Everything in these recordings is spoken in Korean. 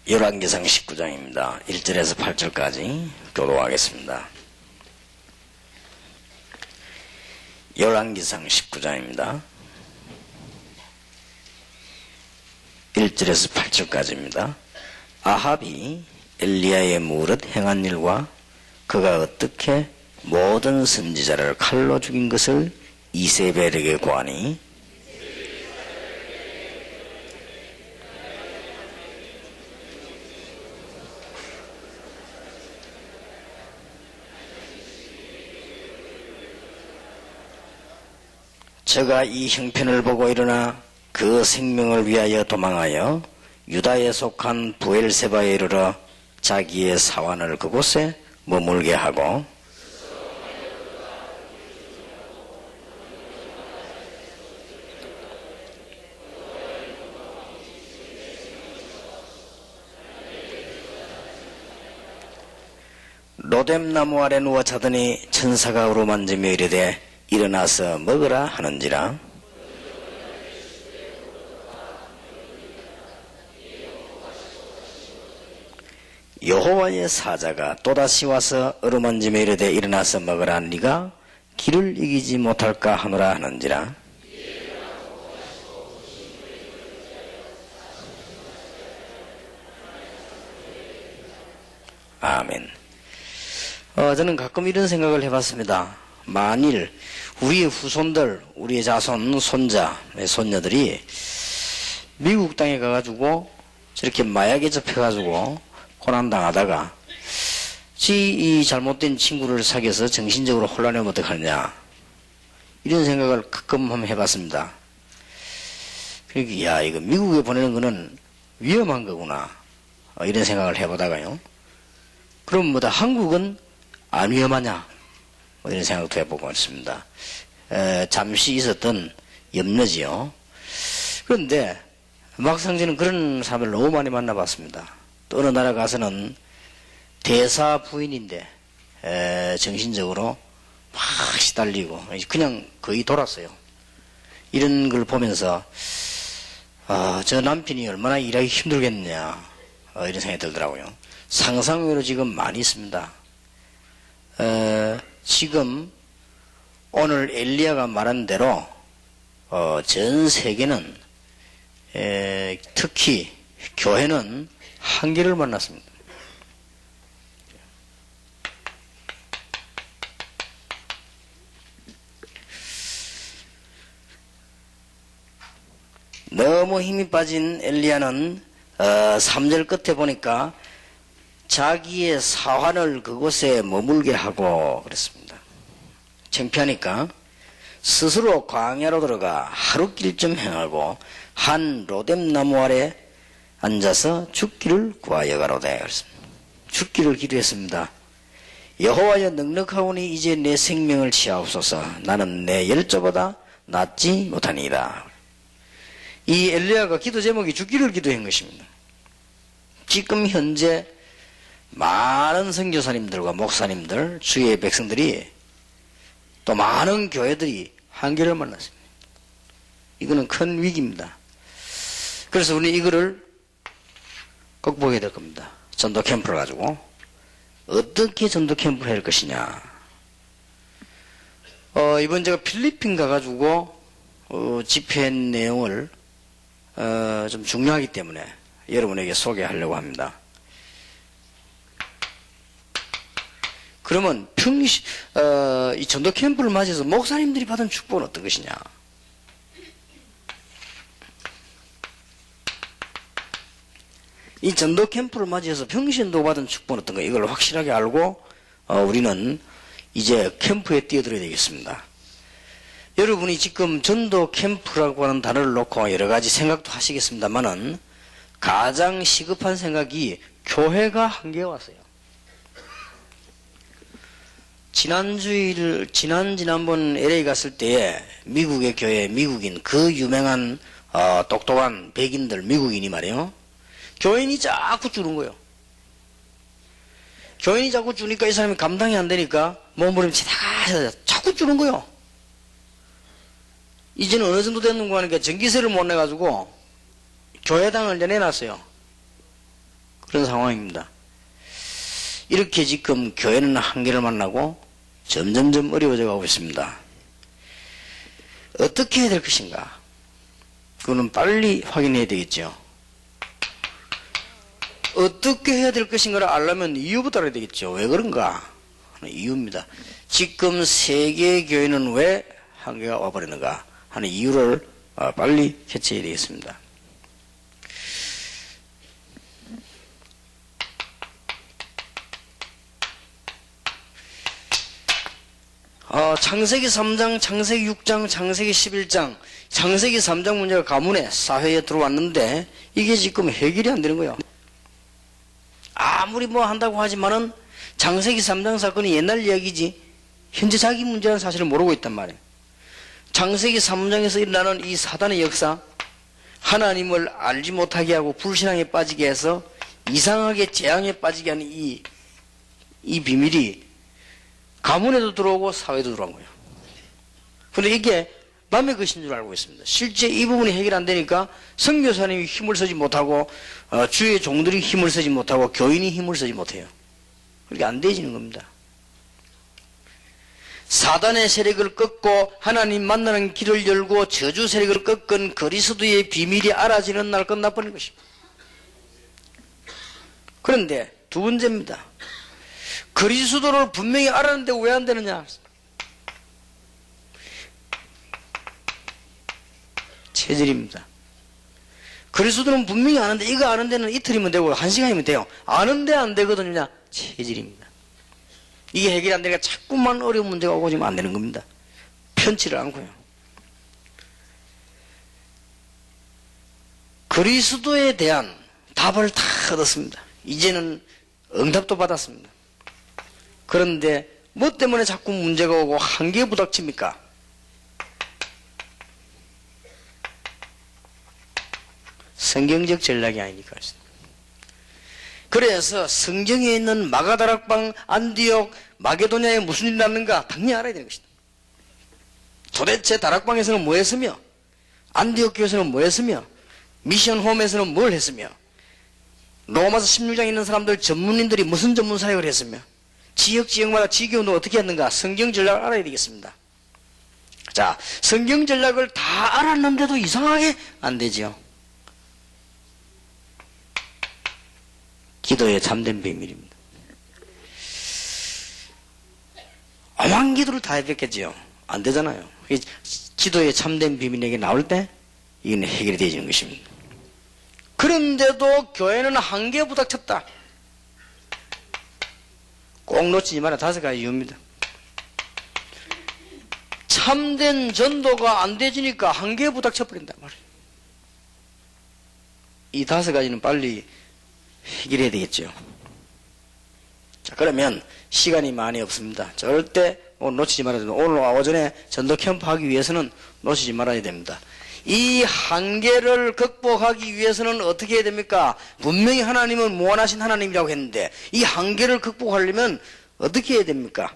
열왕기상 19장입니다. 1절에서 8절까지 교독하겠습니다. 열왕기상 19장입니다. 1절에서 8절까지입니다. 아합이 엘리야의 무릇 행한 일과 그가 어떻게 모든 선지자를 칼로 죽인 것을 이세벨에게 고하니 저가 이 형편을 보고 일어나 그 생명을 위하여 도망하여 유다에 속한 부엘세바에 이르러 자기의 사환을 그곳에 머물게 하고 로뎀나무 아래 누워 자더니 천사가 어루만지며 이르되 일어나서 먹으라 하는지라. 여호와의 사자가 또다시 와서 어루만지며 이르되 일어나서 먹으라. 네가 길을 이기지 못할까 하노라 하는지라. 아멘. 저는 가끔 이런 생각을 해봤습니다. 만일 우리의 후손들, 우리의 자손, 손자, 손녀들이 미국 땅에 가가지고 저렇게 마약에 접해가지고 고난당하다가 이 잘못된 친구를 사귀어서 정신적으로 혼란하면 어떡하느냐, 이런 생각을 가끔 한번 해봤습니다. 그러니까 야, 이거 미국에 보내는 거는 위험한 거구나, 이런 생각을 해보다가요, 그럼 뭐다 한국은 안 위험하냐, 이런 생각도 해보고 있습니다. 잠시 있었던 염려지요. 그런데 막상 저는 그런 사람을 너무 많이 만나봤습니다. 또 어느 나라 가서는 대사 부인인데 정신적으로 막 시달리고 그냥 거의 돌았어요. 이런 걸 보면서 저 남편이 얼마나 일하기 힘들겠느냐, 이런 생각이 들더라고요. 상상외로 지금 많이 있습니다. 지금 오늘 엘리야가 말한 대로 전 세계는 특히 교회는 한계를 만났습니다. 너무 힘이 빠진 엘리야는 3절 끝에 보니까 자기의 사환을 그곳에 머물게 하고 그랬습니다. 창피하니까 스스로 광야로 들어가 하루길 좀 행하고 한 로뎀나무 아래 앉아서 죽기를 구하여 가로되 그랬습니다. 죽기를 기도했습니다. 여호와여, 넉넉하오니 이제 내 생명을 취하옵소서. 나는 내 열조보다 낫지 못하니이다. 이 엘리야가 기도 제목이 죽기를 기도한 것입니다. 지금 현재 많은 선교사님들과 목사님들, 주의 백성들이, 또 많은 교회들이 한계를 만났습니다. 이거는 큰 위기입니다. 그래서 우리는 이거를 극복해야 될 겁니다. 전도 캠프를 가지고 어떻게 전도 캠프를 할 것이냐. 이번 제가 필리핀 가가지고 집회한 내용을 좀 중요하기 때문에 여러분에게 소개하려고 합니다. 그러면 이 전도 캠프를 맞이해서 목사님들이 받은 축복은 어떤 것이냐? 이 전도 캠프를 맞이해서 평신도 받은 축복은 어떤가? 이걸 확실하게 알고 우리는 이제 캠프에 뛰어들어야 되겠습니다. 여러분이 지금 전도 캠프라고 하는 단어를 놓고 여러 가지 생각도 하시겠습니다만은 가장 시급한 생각이 교회가 한계에 왔어요. 지난번 LA 갔을 때에 미국의 교회, 미국인, 그 유명한 똑똑한 백인들, 미국인이 말이에요, 교인이 자꾸 주는 거예요. 교인이 자꾸 주니까 이 사람이 감당이 안 되니까 몸부림치다가 자꾸 주는 거예요. 이제는 어느 정도 됐는가 하니까 전기세를 못 내가지고 교회당을 이제 내놨어요. 그런 상황입니다. 이렇게 지금 교회는 한계를 만나고 점점점 어려워져 가고 있습니다. 어떻게 해야 될 것인가? 그거는 빨리 확인해야 되겠죠. 어떻게 해야 될 것인가를 알려면 이유부터 알아야 되겠죠. 왜 그런가 하는 이유입니다. 지금 세계 교회는 왜 한계가 와버리는가 하는 이유를 빨리 캐치해야 되겠습니다. 창세기 3장, 창세기 6장, 창세기 11장, 창세기 3장 문제가 가문에 사회에 들어왔는데 이게 지금 해결이 안 되는 거예요. 아무리 뭐 한다고 하지만은 창세기 3장 사건이 옛날 이야기지 현재 자기 문제라는 사실을 모르고 있단 말이에요. 창세기 3장에서 일어나는 이 사단의 역사, 하나님을 알지 못하게 하고 불신앙에 빠지게 해서 이상하게 재앙에 빠지게 하는 이 비밀이 가문에도 들어오고 사회도 들어온 거예요. 그런데 이게 남의 것인 줄 알고 있습니다. 실제 이 부분이 해결 안 되니까 선교사님이 힘을 쓰지 못하고 주의 종들이 힘을 쓰지 못하고 교인이 힘을 쓰지 못해요. 그렇게 안 되지는 겁니다. 사단의 세력을 꺾고 하나님 만나는 길을 열고 저주 세력을 꺾은 그리스도의 비밀이 알아지는 날 끝나버린 것입니다. 그런데 두 번째입니다. 그리스도를 분명히 알았는데 왜 안 되느냐? 체질입니다. 그리스도는 분명히 아는데 이거 아는 데는 이틀이면 되고 1시간이면 돼요. 아는데 안 되거든요. 체질입니다. 이게 해결이 안 되니까 자꾸만 어려운 문제가 오고 지금 안 되는 겁니다. 편치를 않고요. 그리스도에 대한 답을 다 얻었습니다. 이제는 응답도 받았습니다. 그런데 뭐 때문에 자꾸 문제가 오고 한계에 부닥칩니까? 성경적 전략이 아니니까. 그래서 성경에 있는 마가다락방, 안디옥, 마게도냐에 무슨 일이 났는가 당연히 알아야 되는 것이다. 도대체 다락방에서는 뭐 했으며, 안디옥 교회에서는 뭐 했으며, 미션홈에서는 뭘 했으며, 로마서 16장에 있는 사람들 전문인들이 무슨 전문 사역을 했으며, 지역마다 지교운동 어떻게 했는가 성경 전략을 알아야 되겠습니다. 자, 성경 전략을 다 알았는데도 이상하게 안 되지요. 기도의 참된 비밀입니다. 엄한 기도를 다 했겠지요. 안 되잖아요. 기도의 참된 비밀에게 나올 때 이건 해결이 되어지는 것입니다. 그런데도 교회는 한계에 부닥쳤다. 꼭 놓치지 마라. 5가지 이유입니다. 참된 전도가 안 되지니까 한계에 부닥쳐버린단 말이에요. 이 5가지는 빨리 해결해야 되겠죠. 자, 그러면 시간이 많이 없습니다. 절대 놓치지 말아야 됩니다. 오늘 오전에 전도 캠프 하기 위해서는 놓치지 말아야 됩니다. 이 한계를 극복하기 위해서는 어떻게 해야 됩니까? 분명히 하나님은 무한하신 하나님이라고 했는데 이 한계를 극복하려면 어떻게 해야 됩니까?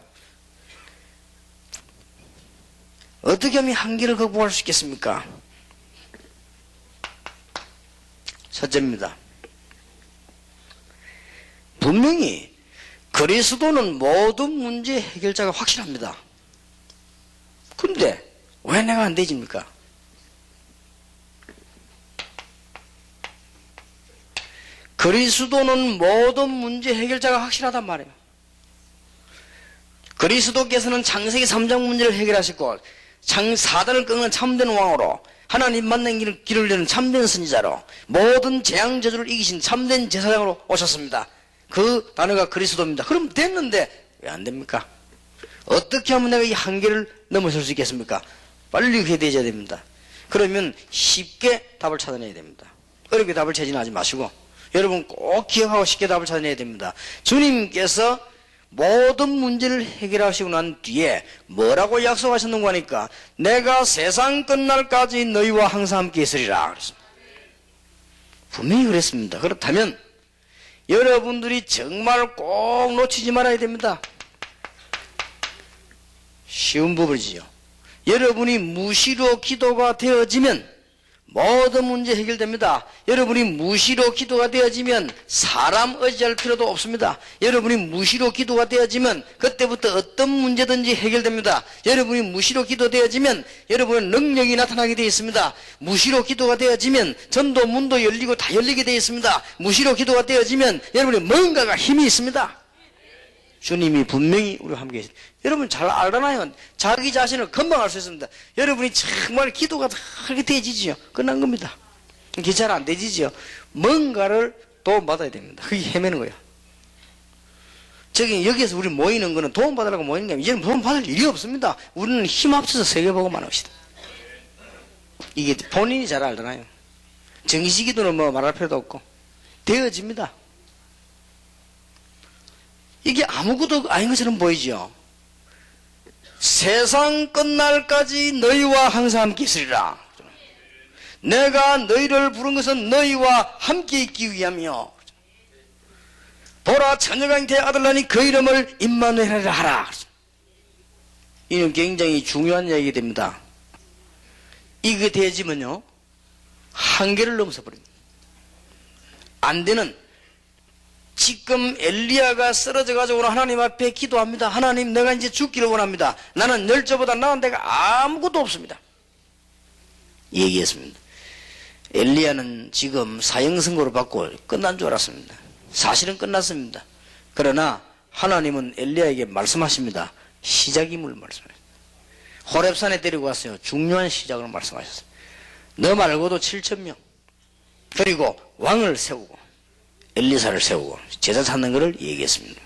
어떻게 하면 한계를 극복할 수 있겠습니까? 첫째입니다. 분명히 그리스도는 모든 문제 해결자가 확실합니다. 그런데 왜 내가 안 되집니까? 그리스도는 모든 문제 해결자가 확실하단 말이에요. 그리스도께서는 창세기 3장 문제를 해결하시고 사단을 꺾는 참된 왕으로 하나님 만난 길을 여는 참된 선지자로 모든 재앙 저주를 이기신 참된 제사장으로 오셨습니다. 그 단어가 그리스도입니다. 그럼 됐는데 왜 안 됩니까? 어떻게 하면 내가 이 한계를 넘어설 수 있겠습니까? 빨리 회대해야 됩니다. 그러면 쉽게 답을 찾아내야 됩니다. 어렵게 답을 제진하지 마시고 여러분 꼭 기억하고 쉽게 답을 찾아내야 됩니다. 주님께서 모든 문제를 해결하시고 난 뒤에 뭐라고 약속하셨는가 하니까 내가 세상 끝날까지 너희와 항상 함께 있으리라 그랬습니다. 분명히 그랬습니다. 그렇다면 여러분들이 정말 꼭 놓치지 말아야 됩니다. 쉬운 부분이지요. 여러분이 무시로 기도가 되어지면 모든 문제 해결됩니다. 여러분이 무시로 기도가 되어지면 사람 의지할 필요도 없습니다. 여러분이 무시로 기도가 되어지면 그때부터 어떤 문제든지 해결됩니다. 여러분이 무시로 기도되어지면 여러분의 능력이 나타나게 되어 있습니다. 무시로 기도가 되어지면 전도 문도 열리고 다 열리게 되어 있습니다. 무시로 기도가 되어지면 여러분이 뭔가가 힘이 있습니다. 주님이 분명히 우리와 함께 계십니다. 여러분 잘 알잖아요. 자기 자신을 금방 알 수 있습니다. 여러분이 정말 기도가 그렇게 되지지요. 끝난 겁니다. 그게 잘 안 되지지요. 뭔가를 도움받아야 됩니다. 그게 헤매는 거예요. 저기 여기에서 우리 모이는 거는 도움받으라고 모이는 게 아니라 이제는 도움받을 일이 없습니다. 우리는 힘 합쳐서 세계보고만 합시다. 이게 본인이 잘 알잖아요. 정시기도는 뭐 말할 필요도 없고 되어집니다. 이게 아무것도 아닌 것처럼 보이죠. 세상 끝날까지 너희와 항상 함께 있으리라. 내가 너희를 부른 것은 너희와 함께 있기 위함이요. 보라 처녀가 잉태의 아들 나니 그 이름을 임마누엘이라 하라. 이는 굉장히 중요한 이야기가 됩니다. 이게 되어지면요 한계를 넘어서 버립니다. 안 되는 지금 엘리야가 쓰러져 가지고 하나님 앞에 기도합니다. 하나님 내가 이제 죽기를 원합니다. 나는 열저보다 나은 데가 아무것도 없습니다. 얘기했습니다. 엘리야는 지금 사형선고를 받고 끝난 줄 알았습니다. 사실은 끝났습니다. 그러나 하나님은 엘리야에게 말씀하십니다. 시작임을 말씀하셨습니다. 호렙산에 데리고 왔어요. 중요한 시작을 말씀하셨습니다. 너 말고도 7,000명 그리고 왕을 세우고 엘리사를 세우고 제자 찾는 것을 얘기했습니다.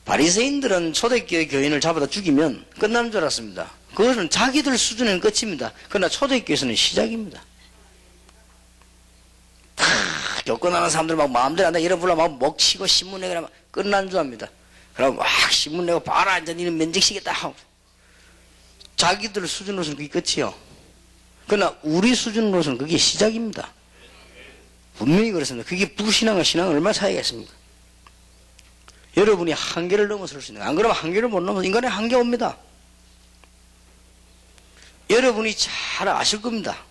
바리새인들은 초대교회 교인을 잡아다 죽이면 끝나는 줄 알았습니다. 그것은 자기들 수준에는 끝입니다. 그러나 초대교회에서는 시작입니다. 다 교권하는 사람들 막 마음대로 한다 이런 불러 막 먹치고 신문 내고 막 끝난 줄 압니다. 그럼 막 신문 내고 봐라 이제 니는 면직시겠다 하고 자기들 수준으로서는 그게 끝이요. 그러나 우리 수준으로서는 그게 시작입니다. 분명히 그렇습니다. 그게 불신앙과 신앙은 얼마나 차이가 있습니까? 여러분이 한계를 넘어설 수 있는 거예요. 안 그러면 한계를 못 넘어서 인간의 한계 옵니다. 여러분이 잘 아실 겁니다.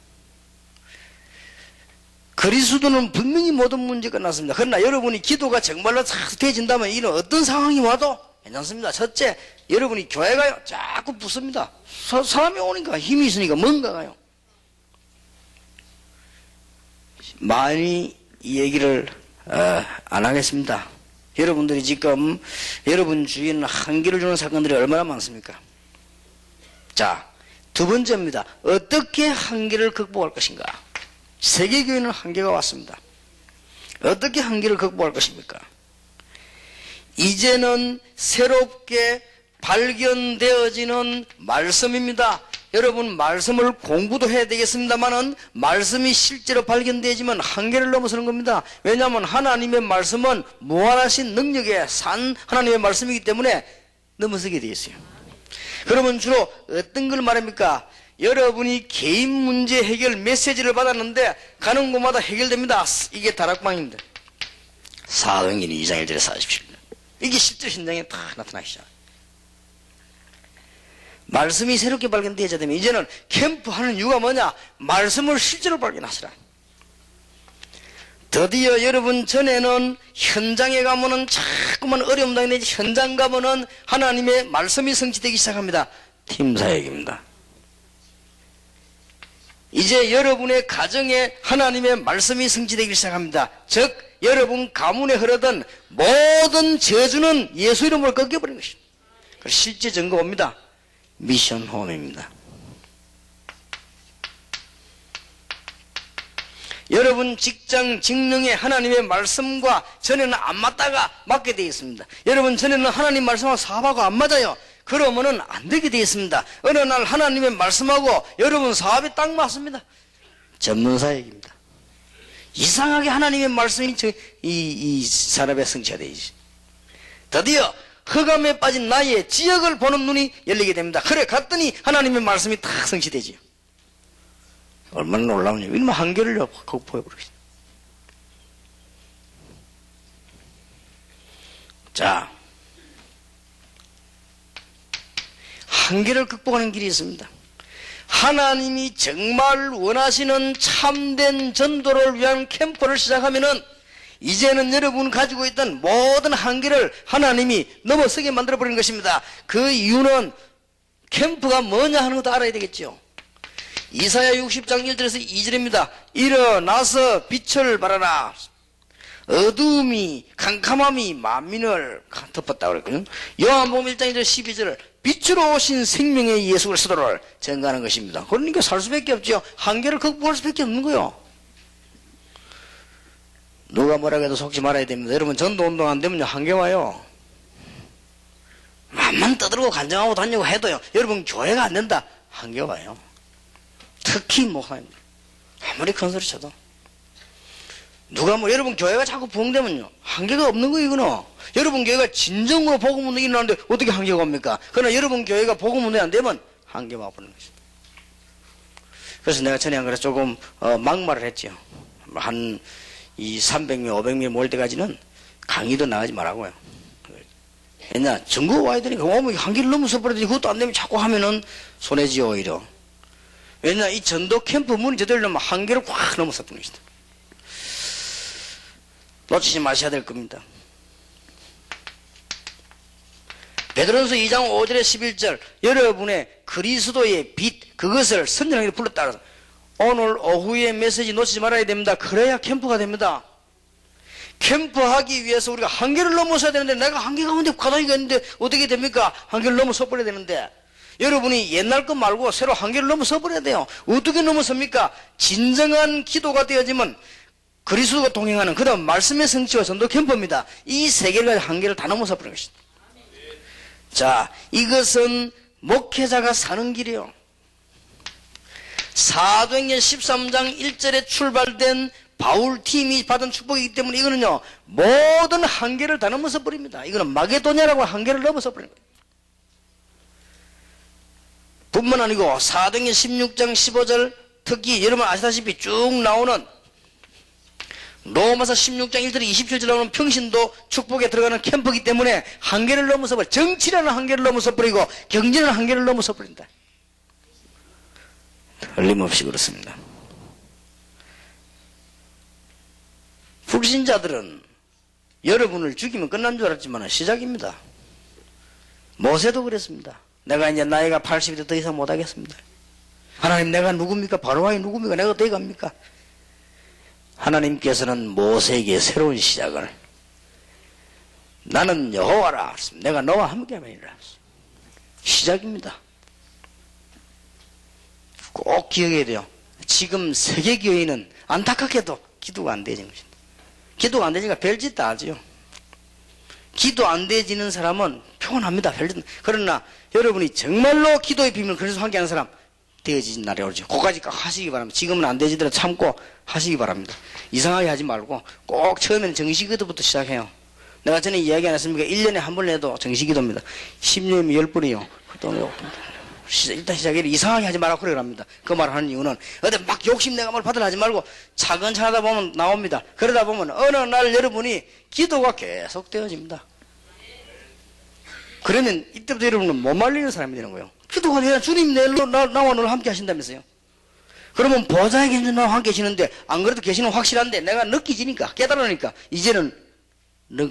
그리스도는 분명히 모든 문제가 끝났습니다. 그러나 여러분이 기도가 정말로 싹 되어진다면 이런 어떤 상황이 와도 괜찮습니다. 첫째, 여러분이 교회가요 자꾸 붙습니다. 사람이 오니까 힘이 있으니까 뭔가가요. 많이 이 얘기를 안 하겠습니다. 여러분들이 지금 여러분 주위에는 한계를 주는 사건들이 얼마나 많습니까? 자, 두 번째입니다. 어떻게 한계를 극복할 것인가? 세계교회는 한계가 왔습니다. 어떻게 한계를 극복할 것입니까? 이제는 새롭게 발견되어지는 말씀입니다. 여러분 말씀을 공부도 해야 되겠습니다만은 말씀이 실제로 발견되지만 한계를 넘어서는 겁니다. 왜냐하면 하나님의 말씀은 무한하신 능력의 산 하나님의 말씀이기 때문에 넘어서게 되어 있어요. 그러면 주로 어떤 걸 말합니까? 여러분이 개인 문제 해결 메시지를 받았는데 가는 곳마다 해결됩니다. 이게 다락방입니다. 사도행전 2장 1절에 47절. 이게 실제 현장에 다 나타나기 시작. 말씀이 새롭게 발견되어야 되면 이제는 캠프하는 이유가 뭐냐? 말씀을 실제로 발견하시라. 드디어 여러분 전에는 현장에 가면은 자꾸만 어려움 당하는데 현장 가면은 하나님의 말씀이 성취되기 시작합니다. 팀사역입니다. 이제 여러분의 가정에 하나님의 말씀이 성취되기 시작합니다. 즉 여러분 가문에 흐르던 모든 저주는 예수 이름으로 꺾여버린 것입니다. 실제 증거 옵니다. 미션 홈입니다. 여러분 직장 직능에 하나님의 말씀과 전에는 안 맞다가 맞게 되어 있습니다. 여러분 전에는 하나님 말씀하고 사업하고 안 맞아요. 그러면은 안 되게 되어 있습니다. 어느 날 하나님의 말씀하고 여러분 사업이 딱 맞습니다. 전문사역입니다. 이상하게 하나님의 말씀이 이 사람의 성취가 되지. 드디어 흑암에 빠진 나의 지역을 보는 눈이 열리게 됩니다. 그래 갔더니 하나님의 말씀이 딱 성취되지요. 얼마나 놀라우냐. 이놈의 한계를 극복해버리겠습니다. 자, 한계를 극복하는 길이 있습니다. 하나님이 정말 원하시는 참된 전도를 위한 캠프를 시작하면은 이제는 여러분 가지고 있던 모든 한계를 하나님이 넘어서게 만들어버리는 것입니다. 그 이유는 캠프가 뭐냐 하는 것도 알아야 되겠죠. 이사야 60장 1절에서 2절입니다. 일어나서 빛을 발하라. 어두움이 캄캄함이 만민을 덮었다고 그랬거든요. 요한복음 1장 1절 12절 빛으로 오신 생명의 예수 그리스도를 전가하는 것입니다. 그러니까 살 수밖에 없죠. 한계를 극복할 수밖에 없는 거예요. 누가 뭐라고 해도 속지 말아야 됩니다. 여러분 전도운동 안 되면 한계 와요. 맘만 떠들고 간증하고 다니고 해도요. 여러분 교회가 안 된다. 한계 와요. 특히 목사님 아무리 큰 소리 쳐도 누가 뭐 여러분 교회가 자꾸 부흥되면요 한계가 없는 거예요. 이거는 여러분 교회가 진정으로 복음운동이 일어나는데 어떻게 한계가 옵니까? 그러나 여러분 교회가 복음운동이 안 되면 한계가 와버리는 것입니다. 그래서 내가 전에 안 그래서 조금 막말을 했죠. 한 300명 500명 모일 때까지는 강의도 나가지 말라고요. 왜냐 전국 와야 되니까 오면 한계를 넘어서 버려야지. 그것도 안 되면 자꾸 하면은 손해지요 오히려. 왜냐 이 전도 캠프 문이 제대로 열면 한계를 확 넘어서 버리는 것이다. 놓치지 마셔야 될 겁니다. 베드로전서 2장 5절에 11절 여러분의 그리스도의 빛 그것을 선전하게 불렀다. 오늘 오후에 메시지 놓치지 말아야 됩니다. 그래야 캠프가 됩니다. 캠프하기 위해서 우리가 한계를 넘어서야 되는데 내가 한계 가운데 가다니가 있는데 어떻게 됩니까? 한계를 넘어서 버려야 되는데 여러분이 옛날 것 말고 새로 한계를 넘어서 버려야 돼요. 어떻게 넘어섭니까? 진정한 기도가 되어지면 그리스도가 동행하는 그 다음 말씀의 성취와 전도 캠프입니다. 이 세 개가 한계를 다 넘어서 버린 것입니다. 자, 이것은 목회자가 사는 길이요. 사도행전 13장 1절에 출발된 바울팀이 받은 축복이기 때문에 이거는요 모든 한계를 다 넘어서 버립니다. 이거는 마게도냐라고 한계를 넘어서 버린 거예요. 뿐만 아니고 사도행전 16장 15절 특히 여러분 아시다시피 쭉 나오는 로마서 16장 1절 27절 나오는 평신도 축복에 들어가는 캠프이기 때문에 한계를 넘어서 버려. 정치라는 한계를 넘어서 버리고 경제는 한계를 넘어서 버린다. 틀림없이 그렇습니다. 불신자들은 여러분을 죽이면 끝난 줄 알았지만 시작입니다. 모세도 그랬습니다. 내가 이제 나이가 80이 돼 더 이상 못하겠습니다. 하나님 내가 누굽니까? 바로왕이 누굽니까? 내가 어떻게 갑니까? 하나님께서는 모세에게 새로운 시작을 나는 여호와라. 내가 너와 함께하리라. 시작입니다. 꼭 기억해야 돼요. 지금 세계교회는 안타깝게도 기도가 안 되는 것입니다. 기도가 안 되니까 별짓 다 하죠. 기도 안 되지는 사람은 평온합니다. 별짓. 그러나 여러분이 정말로 기도의 비밀을 그래서 함께하는 사람 되어지는 날이 오죠. 그까지 하시기 바랍니다. 지금은 안 되지더라도 참고 하시기 바랍니다. 이상하게 하지 말고 꼭 처음에는 정식기도부터 시작해요. 내가 전에 이야기 안 했습니까? 1년에 한 번 해도 정식기도입니다. 10년이면 10번이요. 일단 시작해. 이상하게 하지 말라고 그러랍니다. 그 말을 하는 이유는 어디 막 욕심내가 뭘 받으려 하지 말고 차근차근 하다 보면 나옵니다. 그러다 보면 어느 날 여러분이 기도가 계속 되어집니다. 그러면 이때부터 여러분은 못 말리는 사람이 되는 거예요. 기도가 되면 주님 나와 너를 함께 하신다면서요. 그러면 보좌에 계신 나와 함께 계시는데 안 그래도 계시는 확실한데 내가 느끼지니까 깨달으니까 이제는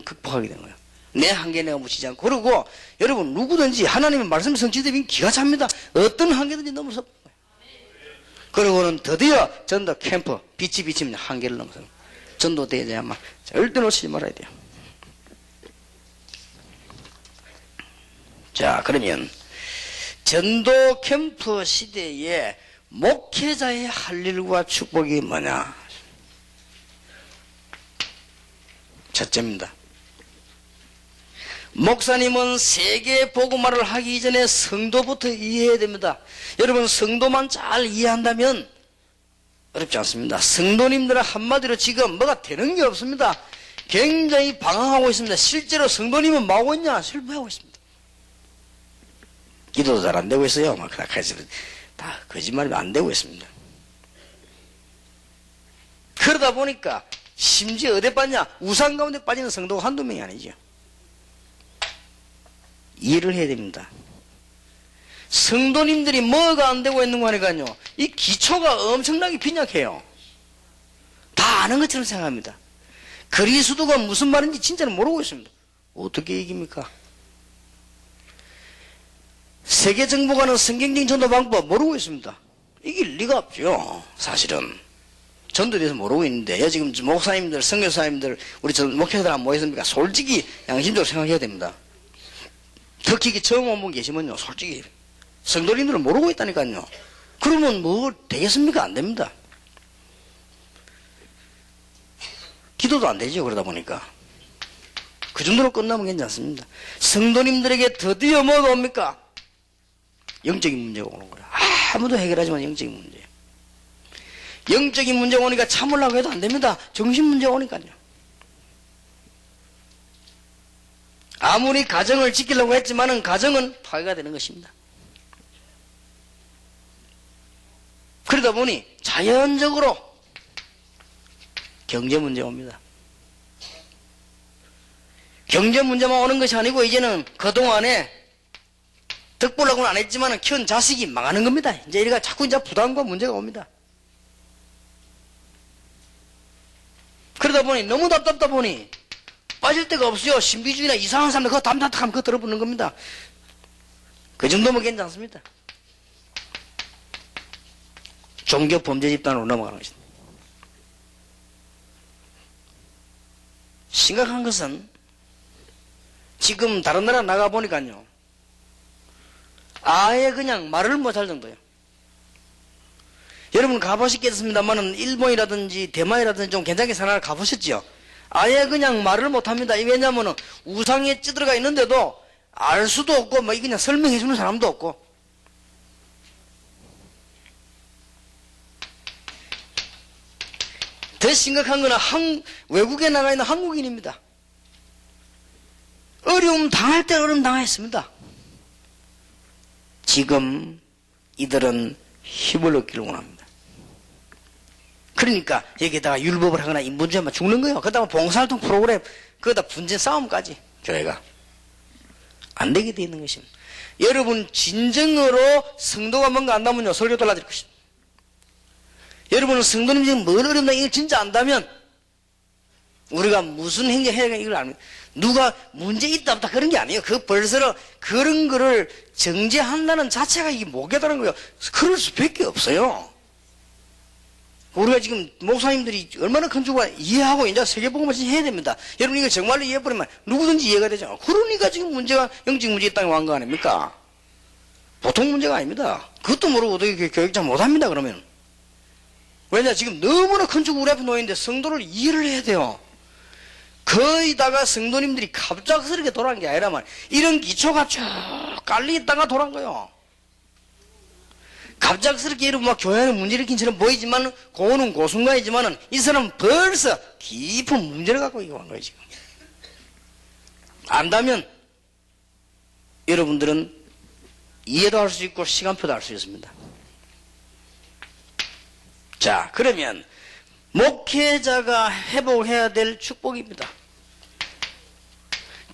극복하게 되는 거예요. 내 한계 내가 묻히지 않고. 그리고 여러분 누구든지 하나님의 말씀의 성취되면 기가 찹니다. 어떤 한계든지 넘어서 거예요. 그리고는 드디어 전도 캠프 빛이 비치면 한계를 넘어서 전도 대회야만 절대 놓치지 말아야 돼요. 자, 그러면 전도 캠프 시대에 목회자의 할 일과 축복이 뭐냐? 첫째입니다. 목사님은 세계 복음화를 하기 전에 성도부터 이해해야 됩니다. 여러분 성도만 잘 이해한다면 어렵지 않습니다. 성도님들은 한마디로 지금 뭐가 되는 게 없습니다. 굉장히 방황하고 있습니다. 실제로 성도님은 뭐하고 있냐? 실패하고 있습니다. 기도도 잘 안 되고 있어요. 막 다 거짓말이면 안 되고 있습니다. 그러다 보니까 심지어 어디 빠냐? 우상 가운데 빠지는 성도가 한두 명이 아니죠. 이해를 해야 됩니다. 성도님들이 뭐가 안 되고 있는 거 하니까요. 이 기초가 엄청나게 빈약해요. 다 아는 것처럼 생각합니다. 그리스도가 무슨 말인지 진짜는 모르고 있습니다. 어떻게 이깁니까? 세계 정보가는 성경적인 전도 방법 모르고 있습니다. 이길 리가 없죠. 사실은 전도에 대해서 모르고 있는데 지금 목사님들, 선교사님들, 우리 목회자들 안 모였습니까? 솔직히 양심적으로 생각해야 됩니다. 특히 처음 온 분 계시면요, 솔직히 성도님들은 모르고 있다니까요. 그러면 뭐 되겠습니까? 안 됩니다. 기도도 안 되죠. 그러다 보니까 그 정도로 끝나면 괜찮습니다. 성도님들에게 드디어 뭐가 옵니까? 영적인 문제가 오는 거예요. 아무도 해결하지만 영적인 문제. 영적인 문제가 오니까 참으려고 해도 안 됩니다. 정신 문제가 오니까요. 아무리 가정을 지키려고 했지만은 가정은 파괴가 되는 것입니다. 그러다 보니 자연적으로 경제 문제가 옵니다. 경제 문제만 오는 것이 아니고 이제는 그동안에 덕보려고는 안 했지만 키운 자식이 망하는 겁니다. 이제 이래가 자꾸 이제 부담과 문제가 옵니다. 그러다 보니 너무 답답하다 보니 빠질 데가 없어요. 신비주의나 이상한 사람들 그거 담담하면 그거 들어붙는 겁니다. 그 정도면 괜찮습니다. 종교 범죄 집단으로 넘어가는 것입니다. 심각한 것은 지금 다른 나라 나가보니까요. 아예 그냥 말을 못할 정도예요. 여러분 가보셨겠습니다만은 일본이라든지 대만이라든지 좀 괜찮게 사는 나라 가보셨죠? 아예 그냥 말을 못합니다. 왜냐하면 우상에 찌들어가 있는데도 알 수도 없고 뭐 그냥 설명해 주는 사람도 없고. 더 심각한 거는 외국에 나가 있는 한국인입니다. 어려움 당할 때 어려움 당했습니다. 지금 이들은 힘을 얻기를 원합니다. 그러니까 여기에다가 율법을 하거나 인본주의만 죽는 거예요. 그러다가 봉사활동 프로그램 거기다 분쟁 싸움까지 교회가 안 되게 돼 있는 것입니다. 여러분 진정으로 성도가 뭔가 안다면요 설교 달라질 것입니다. 여러분은 성도님 지금 뭘 어렵나 이걸 진짜 안다면 우리가 무슨 행정 해야 되나 이걸 압니다. 누가 문제 있다 없다 그런 게 아니에요. 그 벌써 그런 거를 정죄한다는 자체가 이게 목에다는 거예요. 그럴 수밖에 없어요. 우리가 지금 목사님들이 얼마나 큰 주가 이해하고 이제 세계복음을 해야 됩니다. 여러분 이거 정말로 이해해버리면 누구든지 이해가 되잖아요. 그러니까 지금 문제가 영적 문제 있다는 왕거 아닙니까? 보통 문제가 아닙니다. 그것도 모르고 어떻게 교육 잘 못합니다. 그러면 왜냐 지금 너무나 큰 주가 우리 앞에 놓여있는데 성도를 이해를 해야 돼요. 거의다가 성도님들이 갑작스럽게 돌아간 게 아니라 말이에요. 이런 기초가 쭉 깔려있다가 돌아간 거예요. 갑작스럽게 여러분 막 교회는 문제를 일으킨처럼 보이지만 고는 고순간이지만은 이 사람은 벌써 깊은 문제를 갖고 이거 한 거예요 지금. 안다면 여러분들은 이해도 할 수 있고 시간표도 할 수 있습니다. 자 그러면 목회자가 회복해야 될 축복입니다.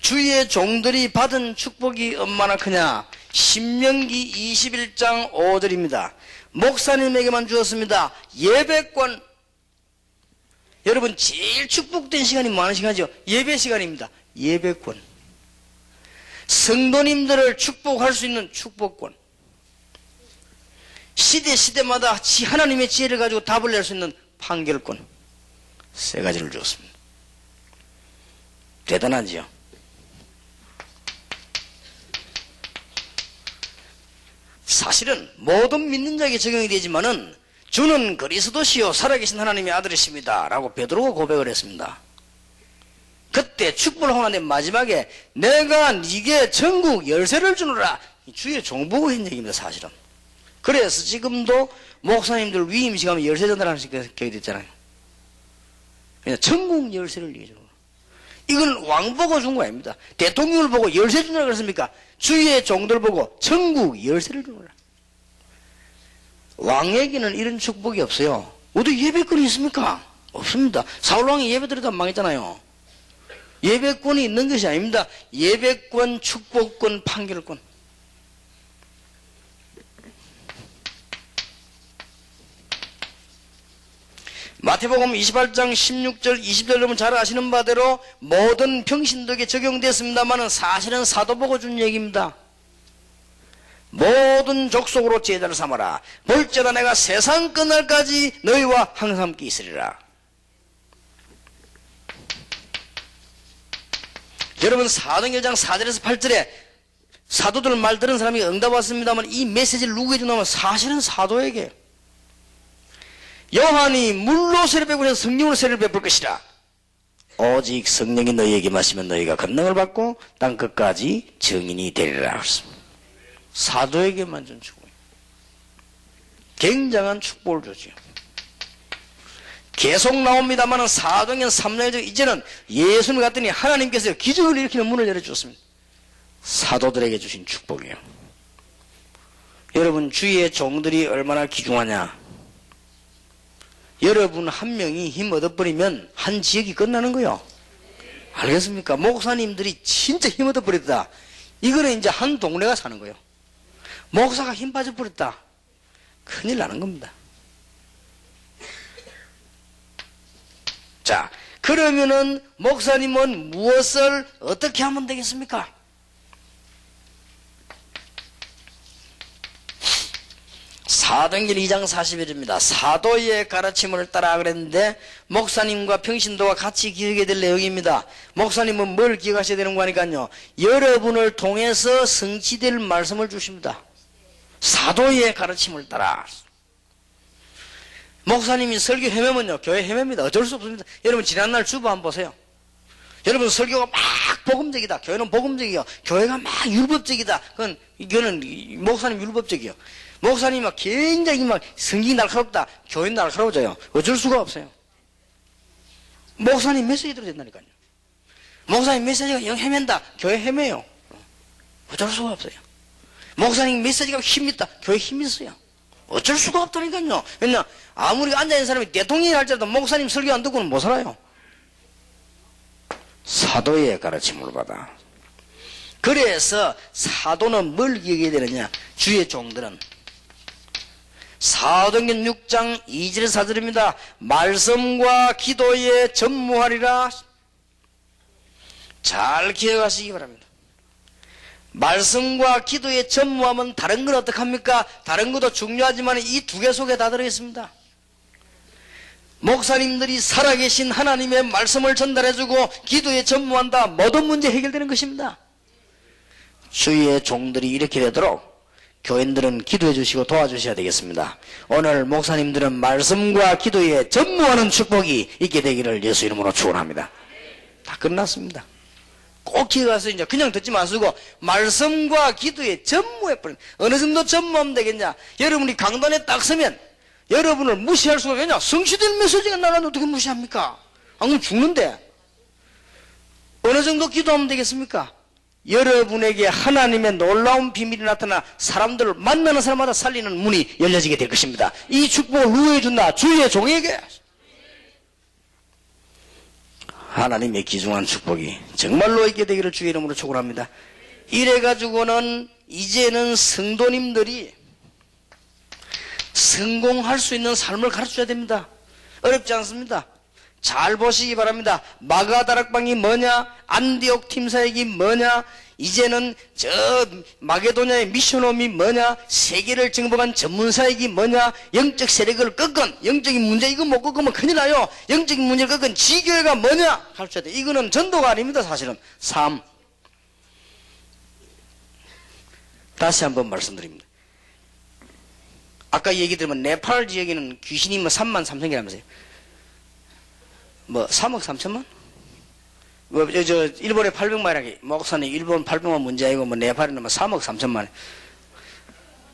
주의 종들이 받은 축복이 얼마나 크냐. 신명기 21장 5절입니다. 목사님에게만 주었습니다. 예배권. 여러분 제일 축복된 시간이 뭐 하는 시간이죠? 예배 시간입니다. 예배권. 성도님들을 축복할 수 있는 축복권. 시대마다 하나님의 지혜를 가지고 답을 낼 수 있는 판결권. 세 가지를 주었습니다. 대단하지요? 사실은 모든 믿는 자에게 적용이 되지만은 주는 그리스도시요 살아계신 하나님의 아들이십니다 라고 베드로가 고백을 했습니다. 그때 축복을 하는데 마지막에 내가 네게 전국 열쇠를 주노라 주의 종보고 한 얘기입니다. 사실은. 그래서 지금도 목사님들 위임식 하면 열쇠 전달하는 격이 됐잖아요. 그냥 전국 열쇠를 얘기해줘. 이건 왕 보고 준 거 아닙니다. 대통령을 보고 열쇠 주느라 그랬습니까? 주위의 종들 보고 전국 열쇠를 주느라. 왕에게는 이런 축복이 없어요. 어디 예배권이 있습니까? 없습니다. 사울왕이 예배 드리다 망했잖아요. 예배권이 있는 것이 아닙니다. 예배권, 축복권, 판결권. 마태복음 28장 16절 20절 여러분 잘 아시는 바대로 모든 평신도에게 적용됐습니다만 사실은 사도 보고 준 얘기입니다. 모든 족속으로 제자를 삼아라. 볼지어다 내가 세상 끝날까지 너희와 항상 함께 있으리라. 여러분 사도행전 1장 4절에서 8절에 사도들 말 들은 사람이 응답 왔습니다만 이 메시지를 누구에게 준다면 사실은 사도에게 요한이 물로 세례 베풀어서 성령으로 세례를 베풀 것이라. 오직 성령이 너희에게 마시면 너희가 권능을 받고 땅 끝까지 증인이 되리라. 사도에게만 준 축복. 굉장한 축복을 주죠. 계속 나옵니다만 사도행전 3장에서 이제는 예수님 같더니 하나님께서 기적을 일으키는 문을 열어주었습니다. 사도들에게 주신 축복이에요. 여러분 주위의 종들이 얼마나 귀중하냐. 여러분 한 명이 힘 얻어버리면 한 지역이 끝나는 거예요. 알겠습니까? 목사님들이 진짜 힘 얻어버렸다. 이거는 이제 한 동네가 사는 거예요. 목사가 힘 빠져버렸다. 큰일 나는 겁니다. 자, 그러면은 목사님은 무엇을 어떻게 하면 되겠습니까? 사도행전 2장 41절입니다. 사도의 가르침을 따라 그랬는데 목사님과 평신도가 같이 기억해야 될 내용입니다. 목사님은 뭘 기억하셔야 되는 거니까요. 여러분을 통해서 성취될 말씀을 주십니다. 사도의 가르침을 따라. 목사님이 설교 헤매면요 교회 헤맵니다. 어쩔 수 없습니다. 여러분 지난날 주보 한번 보세요. 여러분 설교가 막 복음적이다. 교회는 복음적이요. 교회가 막 율법적이다. 이거는 목사님 율법적이요. 목사님이 막 굉장히 막 성경이 날카롭다. 교회는 날카로워져요. 어쩔 수가 없어요. 목사님 메시지 들어야 된다니까요. 목사님 메시지가 영 헤맨다. 교회 헤매요. 어쩔 수가 없어요. 목사님 메시지가 힘있다. 교회 힘이 있어요. 어쩔 수가 없다니까요. 왜냐 아무리 앉아있는 사람이 대통령이 할지라도 목사님 설교 안 듣고는 못 살아요. 사도의 가르침을 받아. 그래서 사도는 뭘 기억해야 되느냐. 주의 종들은 사도행전 6장 2절 4절입니다. 말씀과 기도에 전무하리라. 잘 기억하시기 바랍니다. 말씀과 기도에 전무하면 다른 건 어떡합니까? 다른 것도 중요하지만 이 두 개 속에 다 들어있습니다. 목사님들이 살아계신 하나님의 말씀을 전달해주고 기도에 전무한다. 모든 문제 해결되는 것입니다. 주의 종들이 이렇게 되도록 교인들은 기도해 주시고 도와주셔야 되겠습니다. 오늘 목사님들은 말씀과 기도에 전무하는 축복이 있게 되기를 예수 이름으로 축원합니다. 다 끝났습니다. 꼭 기억하세요. 이제 그냥 듣지 마시고 말씀과 기도에 전무해버린. 어느 정도 전무하면 되겠냐. 여러분이 강단에 딱 서면 여러분을 무시할 수가 없겠냐. 성취된 메시지가 나가는데 어떻게 무시합니까? 안 그러면 죽는데. 어느 정도 기도하면 되겠습니까? 여러분에게 하나님의 놀라운 비밀이 나타나 사람들을 만나는 사람마다 살리는 문이 열려지게 될 것입니다. 이 축복을 누구에게 준다? 주의 종에게. 하나님의 귀중한 축복이 정말로 있게 되기를 주의 이름으로 축원합니다. 이래가지고는 이제는 성도님들이 성공할 수 있는 삶을 가르쳐줘야 됩니다. 어렵지 않습니다. 잘 보시기 바랍니다. 마가다락방이 뭐냐? 안디옥 팀사역이 뭐냐? 이제는 저 마게도냐의 미션홈이 뭐냐? 세계를 정복한 전문사역이 뭐냐? 영적 세력을 꺾은 영적인 문제 이거 못 꺾으면 큰일 나요. 영적인 문제를 꺾은 지교회가 뭐냐? 가르쳐야 돼. 이거는 전도가 아닙니다. 사실은 삶. 다시 한번 말씀드립니다. 아까 얘기 들으면 네팔 지역에는 귀신이 뭐 3만 3천개라면서요. 뭐 3억 3천만? 뭐 저 일본에 800만이라기 목사님 일본 800만 문제 아니고 뭐 네팔에는 뭐 3억 3천만.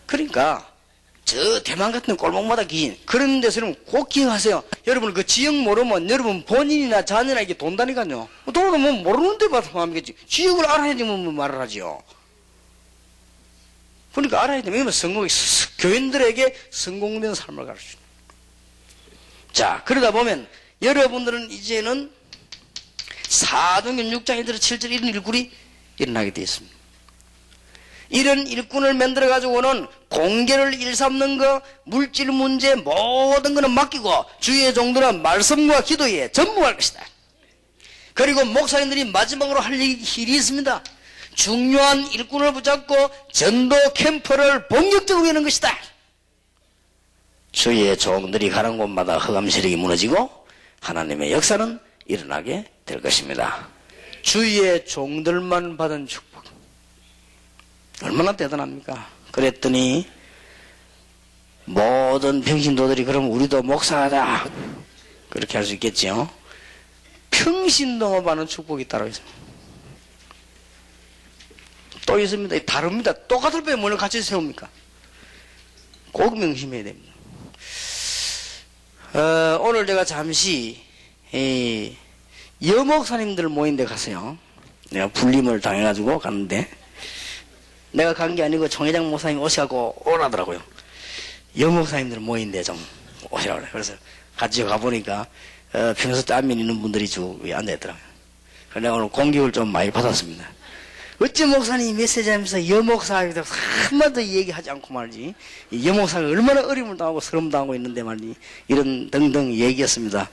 그러니까 저 대만 같은 골목마다 귀신 그런 데서는 꼭 기억하세요. 여러분 그 지역 모르면 여러분 본인이나 자녀에게 돈다니까요. 돈은 뭐 모르는데 말하겠지. 지역을 알아야지 뭐 말을 하지요. 그러니까 알아야 되면 교인들에게 성공된 삶을 가르쳐줍니다. 자 그러다 보면 여러분들은 이제는 사도행전 6장 1절 7절 이런 일굴이 일어나게 되어 있습니다. 이런 일꾼을 만들어가지고는 공개를 일삼는 거, 물질 문제 모든 거는 맡기고 주의 종들은 말씀과 기도에 전무할 것이다. 그리고 목사님들이 마지막으로 할 일이 있습니다. 중요한 일꾼을 붙잡고 전도 캠프를 본격적으로 여는 것이다. 주의 종들이 가는 곳마다 흑암 세력이 무너지고 하나님의 역사는 일어나게 될 것입니다. 주의 종들만 받은 축복 얼마나 대단합니까? 그랬더니 모든 평신도들이 그럼 우리도 목사하자 그렇게 할 수 있겠죠. 평신도만 받는 축복이 따로 있습니다. 또 있습니다. 다릅니다. 똑같을 때 뭘 같이 세웁니까? 꼭 명심해야 됩니다. 오늘 제가 잠시 여목사님들 모인 데 가세요. 내가 불림을 당해가지고 갔는데 내가 간 게 아니고 총회장 목사님이 오셔갖고 오라더라고요. 여목사님들 모인 데 좀 오시라고 그래요. 그래서 같이 가보니까 평소 짬면 있는 분들이 쭉 앉아있더라고요. 그래서 내가 오늘 공격을 좀 많이 받았습니다. 어째 목사님이 메시지 하면서 여목사에 대해서 한마디도 얘기하지 않고 말이지. 여목사가 얼마나 어려움을 당하고 서름 당하고 있는데 말이지. 이런 등등 얘기였습니다.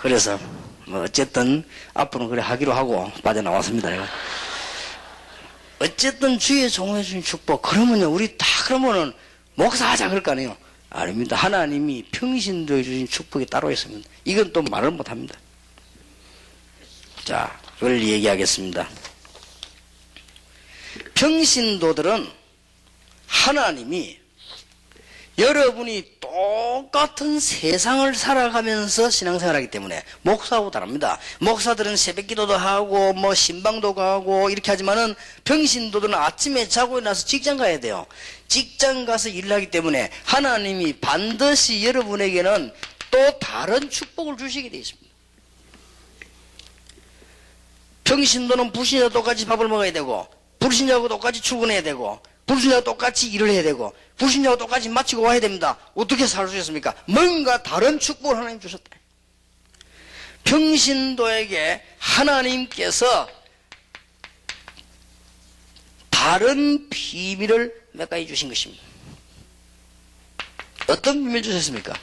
그래서 뭐 어쨌든 앞으로는 그래 하기로 하고 빠져나왔습니다. 내가. 어쨌든 주의 종에 주신 축복 그러면요 우리 다 그러면은 목사하자 그럴 거 아니에요. 아닙니다. 하나님이 평신도에 주신 축복이 따로 있습니다. 이건 또 말을 못합니다. 자, 그걸 얘기하겠습니다. 평신도들은 하나님이 여러분이 똑같은 세상을 살아가면서 신앙생활하기 때문에 목사하고 다릅니다. 목사들은 새벽기도도 하고 뭐 신방도 가고 이렇게 하지만은 평신도들은 아침에 자고 일어나서 직장 가야 돼요. 직장 가서 일을 하기 때문에 하나님이 반드시 여러분에게는 또 다른 축복을 주시게 되어 있습니다. 평신도는 불신자와 똑같이 밥을 먹어야 되고 불신자하고 똑같이 출근해야 되고 불신자와 똑같이 일을 해야 되고 불신자와 똑같이 마치고 와야 됩니다. 어떻게 살 수 있습니까? 뭔가 다른 축복을 하나님 주셨다. 평신도에게 하나님께서 다른 비밀을 몇 가지 주신 것입니다. 어떤 비밀을 주셨습니까?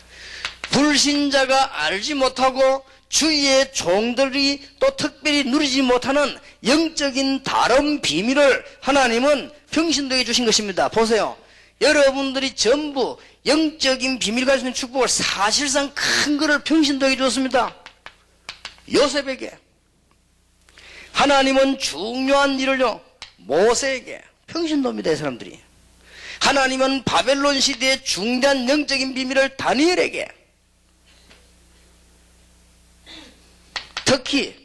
불신자가 알지 못하고 주위의 종들이 또 특별히 누리지 못하는 영적인 다른 비밀을 하나님은 평신도에게 주신 것입니다. 보세요. 여러분들이 전부 영적인 비밀 가지고 있는 축복을 사실상 큰 거를 평신도에게 줬습니다. 요셉에게. 하나님은 중요한 일을요 모세에게. 평신도입니다. 이 사람들이. 하나님은 바벨론 시대의 중대한 영적인 비밀을 다니엘에게. 특히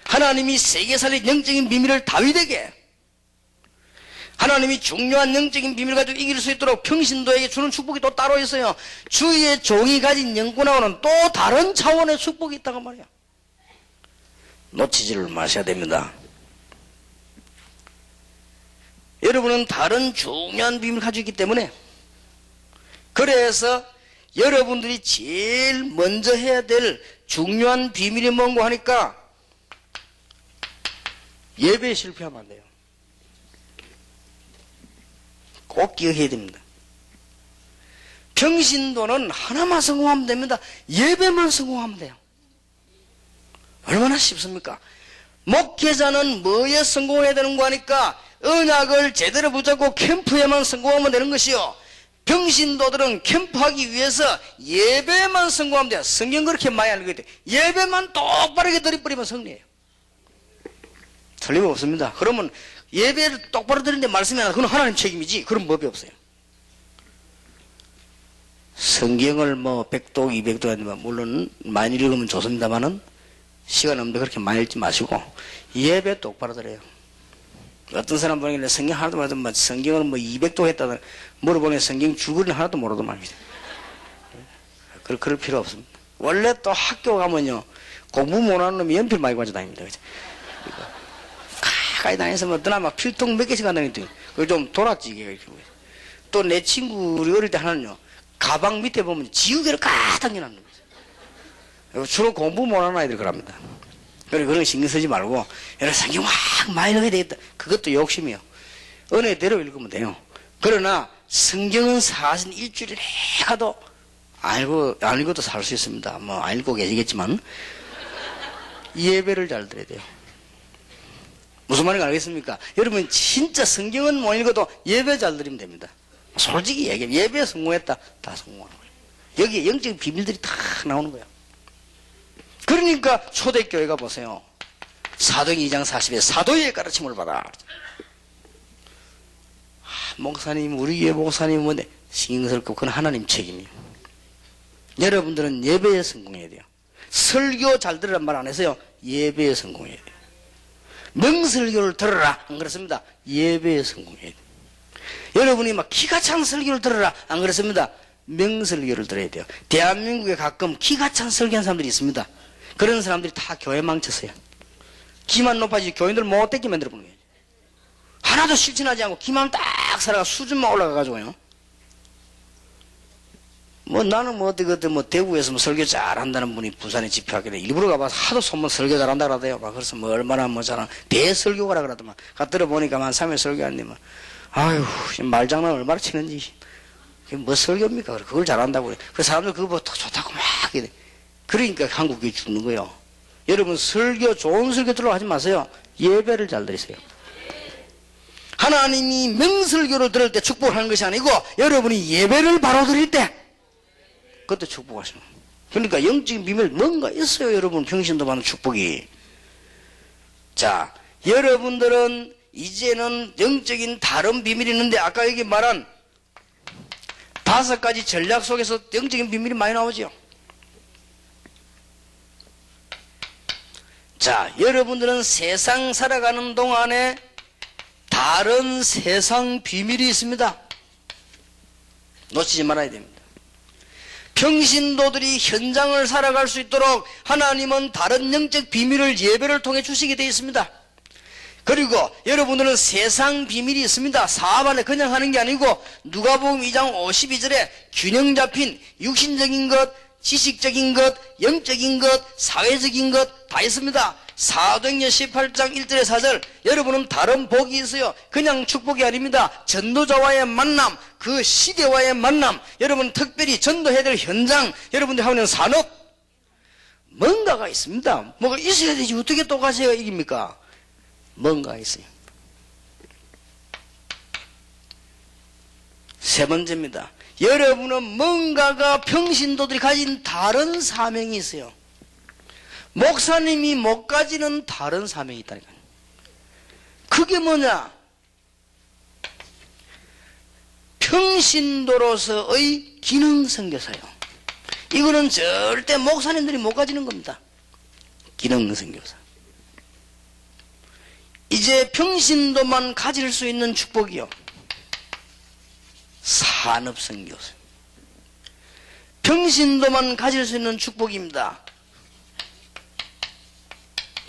하나님이 세계 살릴 영적인 비밀을 다윗에게. 하나님이 중요한 영적인 비밀을 가지고 이길 수 있도록 평신도에게 주는 축복이 또 따로 있어요. 주의 종이 가진 영권하고는 또 다른 차원의 축복이 있다고 말이야. 놓치지를 마셔야 됩니다. 여러분은 다른 중요한 비밀을 가지고 있기 때문에 그래서 여러분들이 제일 먼저 해야 될 중요한 비밀이 뭔고 하니까 예배에 실패하면 안 돼요. 꼭 기억해야 됩니다. 평신도는 하나만 성공하면 됩니다. 예배만 성공하면 돼요. 얼마나 쉽습니까? 목회자는 뭐에 성공해야 되는 거 하니까 언약을 제대로 붙잡고 캠프에만 성공하면 되는 것이요. 평신도들은 캠프하기 위해서 예배만 성공하면 돼요. 성경 그렇게 많이 알고 있대요. 예배만 똑바르게 드려버리면 승리해요. 틀림없습니다. 그러면 예배를 똑바로 드리는데 말씀이 하나, 그건 하나님 책임이지. 그런 법이 없어요. 성경을 뭐 100독, 200독 하지만 물론 많이 읽으면 좋습니다만은 시간 없는데 그렇게 많이 읽지 마시고 예배 똑바로 드려요. 어떤 사람 보니까 성경 하나도 모르더만 성경을 뭐 200독 했다든 물어보니 성경 줄거리는 하나도 모르더만 말입니다. 그럴 필요 없습니다. 원래 또 학교 가면요 공부 못하는 놈이 연필 많이 가지고 다닙니다. 가까이 다니면서 뭐 드나마 필통 몇 개씩 한다니까 그걸 좀 돌았지 이게. 또 내 친구 우리 어릴 때 하나는요 가방 밑에 보면 지우개를 가득 넣어놓는 거예요. 주로 공부 못하는 아이들 그럽니다. 그런 거 신경 쓰지 말고 여러 성경 확 많이 넣어야 되겠다. 그것도 욕심이요. 은혜대로 읽으면 돼요. 그러나 성경은 사실 일주일에 가도 안 읽어도 살 수 있습니다. 뭐 안 읽고 계시겠지만 예배를 잘 드려야 돼요. 무슨 말인지 알겠습니까? 여러분 진짜 성경은 못 읽어도 예배 잘 드리면 됩니다. 솔직히 얘기하면 예배에 성공했다. 다 성공하는 거예요. 여기에 영적인 비밀들이 다 나오는 거예요. 그러니까 초대교회가 보세요. 사도행 2장 40에 사도의 가르침을 받아. 목사님, 우리 교회 목사님 뭔데 신경 쓸 거 그건 하나님 책임이에요. 여러분들은 예배에 성공해야 돼요. 설교 잘 들으란 말 안 해서요. 예배에 성공해야 돼요. 명설교를 들어라 안 그렇습니다. 예배에 성공해야 돼요. 여러분이 막 기가 찬 설교를 들어라 안 그렇습니다. 명설교를 들어야 돼요. 대한민국에 가끔 기가 찬 설교하는 사람들이 있습니다. 그런 사람들이 다 교회 망쳤어요. 기만 높아지지 교인들 못되게 만들어보는 거예요. 하나도 실천하지 않고 기만 딱 살아가 수준만 올라가가지고요. 뭐 나는 뭐 어떻게 뭐 대구에서 뭐 설교 잘한다는 분이 부산에 집회하길래 일부러 가봐서 하도 소문 설교 잘한다 그러대요. 막 그래서 뭐 얼마나 뭐 잘한 대설교가라 그러더만. 가 들어보니까 한 3일 설교하는데 아유 말장난 얼마나 치는지. 그게 뭐 설교입니까? 그걸 잘한다고 그래. 그 사람들 그거 뭐 좋다고 막 이래. 그러니까 한국이 죽는 거예요. 여러분 설교 좋은 설교 들으러 하지 마세요. 예배를 잘 드리세요. 하나님이 명설교를 들을 때 축복하는 것이 아니고 여러분이 예배를 바로 드릴 때 그때 축복하시는 거예요. 그러니까 영적인 비밀 뭔가 있어요. 여러분 평신도 받는 축복이. 자, 여러분들은 이제는 영적인 다른 비밀이 있는데 아까 여기 말한 5가지 전략 속에서 영적인 비밀이 많이 나오죠. 자, 여러분들은 세상 살아가는 동안에 다른 세상 비밀이 있습니다. 놓치지 말아야 됩니다. 평신도들이 현장을 살아갈 수 있도록 하나님은 다른 영적 비밀을 예배를 통해 주시게 되어 있습니다. 그리고 여러분들은 세상 비밀이 있습니다. 사업 안에 그냥 하는 게 아니고 누가복음 2장 52절에 균형 잡힌 육신적인 것, 지식적인 것, 영적인 것, 사회적인 것 다 있습니다. 사도행전 18장 1절에 4절 여러분은 다른 복이 있어요. 그냥 축복이 아닙니다. 전도자와의 만남, 그 시대와의 만남, 여러분 특별히 전도해야 될 현장, 여러분들 하는 산업 뭔가가 있습니다. 뭐가 있어야 되지 어떻게 또 가세요 이깁니까? 뭔가 있어요. 세 번째입니다. 여러분은 뭔가가 평신도들이 가진 다른 사명이 있어요. 목사님이 못 가지는 다른 사명이 있다니까요. 그게 뭐냐? 평신도로서의 기능 선교사요. 이거는 절대 목사님들이 못 가지는 겁니다. 기능 선교사. 이제 평신도만 가질 수 있는 축복이요. 산업 선교사. 평신도만 가질 수 있는 축복입니다.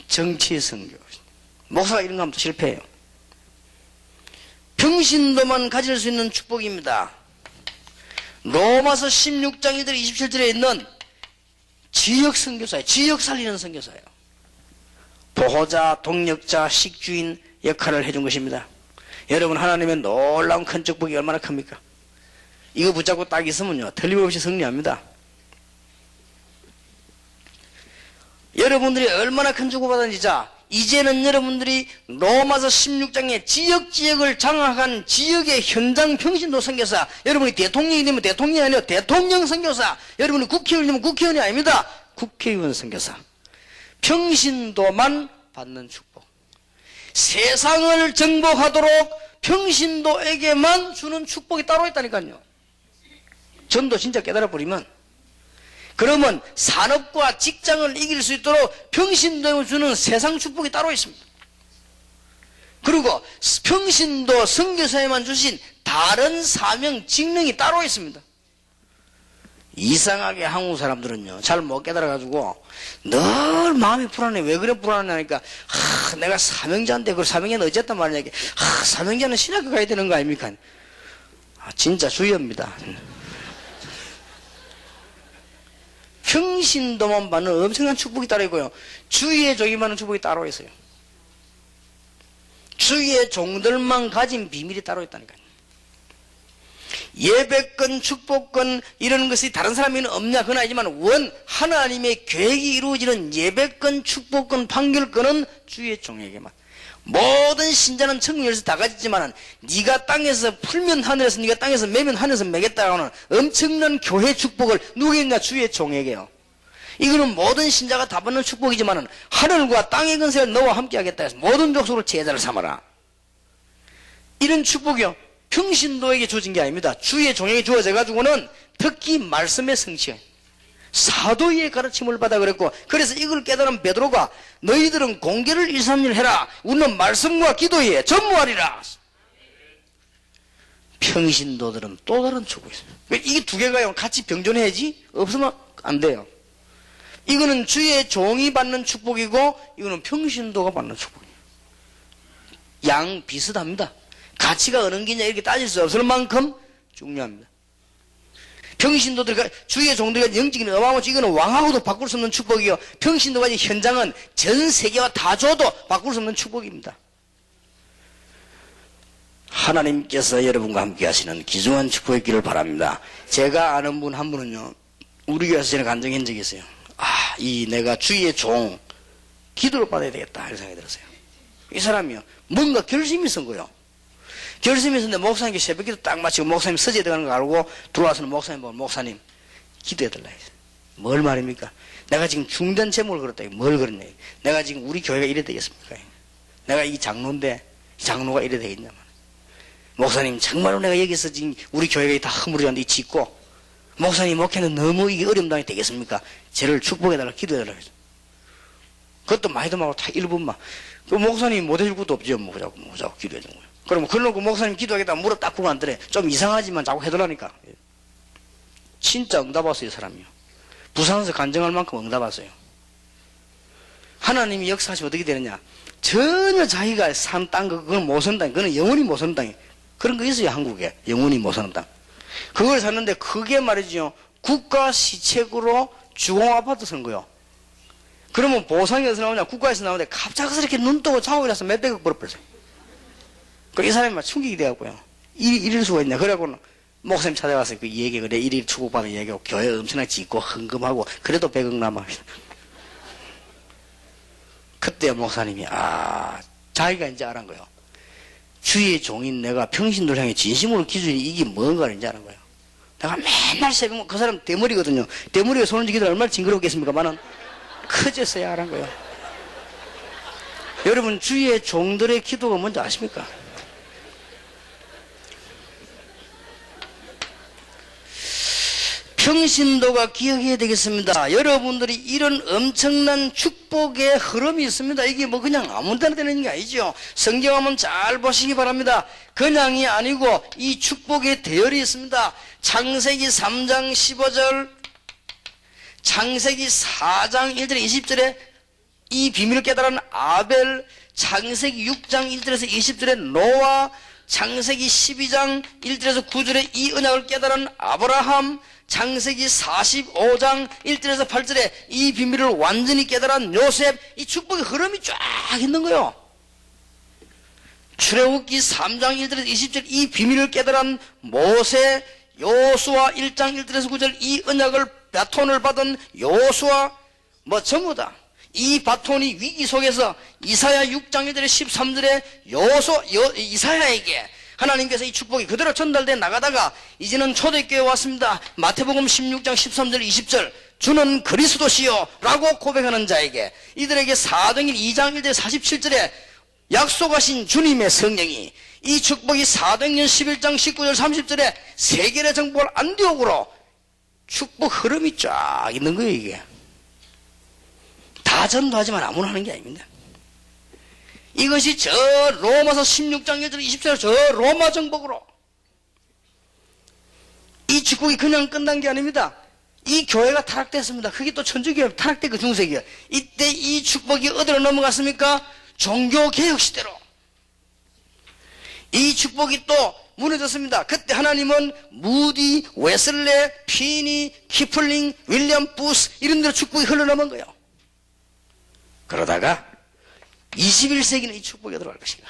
정치 선교. 목사가 이런 거 하면 실패해요. 평신도만 가질 수 있는 축복입니다. 로마서 16장 1절 27절에 있는 지역 선교사예요. 지역 살리는 선교사예요. 보호자, 동력자, 식주인 역할을 해준 것입니다. 여러분 하나님의 놀라운 큰 축복이 얼마나 큽니까? 이거 붙잡고 딱 있으면요 틀림없이 승리합니다. 여러분들이 얼마나 큰 축복받았는지 자 이제는 여러분들이 로마서 16장의 지역을 장악한 지역의 현장 평신도 선교사, 여러분이 대통령이 되면 대통령이 아니라 대통령 선교사, 여러분이 국회의원이 되면 국회의원이 아닙니다. 국회의원 선교사. 평신도만 받는 축복. 세상을 정복하도록 평신도에게만 주는 축복이 따로 있다니까요. 전도 진짜 깨달아버리면 그러면 산업과 직장을 이길 수 있도록 평신도에 주는 세상 축복이 따로 있습니다. 그리고 평신도 선교사에만 주신 다른 사명, 직능이 따로 있습니다. 이상하게 한국 사람들은요 잘 못 깨달아가지고 늘 마음이 불안해. 왜 그래 불안하니까 내가 사명자인데 그 사명자는 어쨌단 말이냐. 사명자는 신학교 가야 되는 거 아닙니까? 진짜 주의입니다. 평신도만 받는 엄청난 축복이 따로 있고요. 주위에 조기받는 축복이 따로 있어요. 주의 종들만 가진 비밀이 따로 있다니까요. 예배권, 축복권 이런 것이 다른 사람에는 없냐 그건 아니지만 하나님의 계획이 이루어지는 예배권, 축복권, 판결권은 주의 종에게만. 모든 신자는 천국에서 다 가졌지만 네가 땅에서 풀면 하늘에서 네가 땅에서 매면 하늘에서 매겠다고 하는 엄청난 교회 축복을 누구인가 주의 종에게요. 이거는 모든 신자가 다 받는 축복이지만 하늘과 땅의 근세를 너와 함께 하겠다 해서 모든 족속으로 제자를 삼아라. 이런 축복이요. 평신도에게 주어진 게 아닙니다. 주의 종에게 주어져 가지고는 특히 말씀의 성취, 사도의 가르침을 받아 그랬고, 그래서 이걸 깨달은 베드로가 너희들은 공개를 1, 3일 해라. 우리는 말씀과 기도에 전무하리라. 평신도들은 또 다른 축복이 있습니다. 이게 두 개가요 같이 병존해야지 없으면 안 돼요. 이거는 주의 종이 받는 축복이고 이거는 평신도가 받는 축복이에요. 양 비슷합니다. 가치가 어느 게냐 이렇게 따질 수 없을 만큼 중요합니다. 평신도들, 주의 종들과 영적인 어마어마치 이거는 왕하고도 바꿀 수 없는 축복이요. 평신도가 현장은 전 세계와 다 줘도 바꿀 수 없는 축복입니다. 하나님께서 여러분과 함께 하시는 귀중한 축복이 있기를 바랍니다. 제가 아는 분 한 분은요, 우리 교회에서 저는 간증한 적이 있어요. 내가 주의 종 기도를 받아야 되겠다 이런 생각이 들었어요. 이 사람이요, 뭔가 결심이 있은 거예요. 결심이 있었는데 목사님께 새벽기도 딱 마치고 목사님 서재에 들어가는 거 알고 들어와서는 목사님 보고 목사님 기도해달라 했어요. 뭘 말입니까? 내가 지금 중대한 제목을 걸었다. 뭘 걸었냐? 내가 지금 우리 교회가 이래 되겠습니까? 내가 이 장로인데 이 장로가 이래 되겠냐면 목사님 정말로 내가 여기서 지금 우리 교회가 다 허물이한데 짓고 목사님 목회는 너무 이게 어려움 당이 되겠습니까? 저를 축복해달라 기도해달라 했어요. 그것도 많이도 말고 다 1분만. 그 목사님 못해줄 것도 없죠. 뭐 자꾸 기도해주는 거예요. 그러면 그러놓고 목사님 기도하겠다 무릎 딱 꿇고 앉더래. 좀 이상하지만 자꾸 해달라니까. 진짜 응답 왔어요, 이 사람이요. 부산에서 간증할 만큼 응답 왔어요. 하나님이 역사하시면 어떻게 되느냐? 전혀 자기가 산 땅, 그건 못 사는 땅, 그건 영원히 못 사는 땅이에요. 그런 거 있어요, 한국에. 영원히 못 사는 땅. 그걸 샀는데 그게 말이죠. 국가 시책으로 주공 아파트 산 거요. 그러면 보상이 어디서 나오냐? 국가에서 나오는데 갑작스럽게 눈 뜨고 자고 일어나서 몇백억 벌어버렸어요. 그 이 사람이 막 충격이 돼갖고요. 이럴 수가 있냐. 그래갖고 목사님 찾아가서 그 얘기, 그래, 일일 축복받은 얘기하고 교회 엄청나게 짓고 헌금하고 그래도 100억 남아. 그때 목사님이, 자기가 이제 알은 거예요. 주의 종인 내가 평신도를 향해 진심으로 기준이 이게 뭔가를 이제 아는 거예요. 내가 맨날 새벽, 그 사람 대머리거든요. 대머리가 손을 쥐기도 얼마나 징그럽겠습니까만은 커졌어야 알은 거예요. 여러분, 주의 종들의 기도가 뭔지 아십니까? 평신도가 기억해야 되겠습니다. 여러분들이 이런 엄청난 축복의 흐름이 있습니다. 이게 뭐 그냥 아무 데나 되는 게 아니죠. 성경 한번 잘 보시기 바랍니다. 그냥이 아니고 이 축복의 대열이 있습니다. 창세기 3장 15절, 창세기 4장 1절 20절에 이 비밀을 깨달은 아벨, 창세기 6장 1절에서 20절에 노아, 창세기 12장 1절에서 9절에 이 언약을 깨달은 아브라함, 창세기 45장 1절에서 8절에 이 비밀을 완전히 깨달은 요셉, 이 축복의 흐름이 쫙 있는 거예요. 출애굽기 3장 1절에서 20절 이 비밀을 깨달은 모세, 요수아 1장 1절에서 9절 이 언약을 바톤을 받은 요수아, 뭐 전부 다 이 바톤이 위기 속에서 이사야 6장 1절에 13절에 이사야에게 하나님께서 이 축복이 그대로 전달돼 나가다가 이제는 초대교회에 왔습니다. 마태복음 16장 13절 20절 주는 그리스도시요 라고 고백하는 자에게 이들에게 사도행전 2장 1절 47절에 약속하신 주님의 성령이 이 축복이 사도행전 11장 19절 30절에 세계의 정복을 안디옥으로 축복 흐름이 쫙 있는 거예요. 이게 다 전도하지만 아무나 하는 게 아닙니다. 이것이 저 로마서 16장 1절 20절 저 로마 정복으로 이 축복이 그냥 끝난 게 아닙니다. 이 교회가 타락됐습니다. 그게 또 천주교회 타락된 그 중세교회. 이때 이 축복이 어디로 넘어갔습니까? 종교개혁 시대로. 이 축복이 또 무너졌습니다. 그때 하나님은 무디, 웨슬레, 피니, 키플링, 윌리엄 부스 이런 데로 축복이 흘러넘은 거예요. 그러다가 21세기는 이 축복에 들어갈 것인가.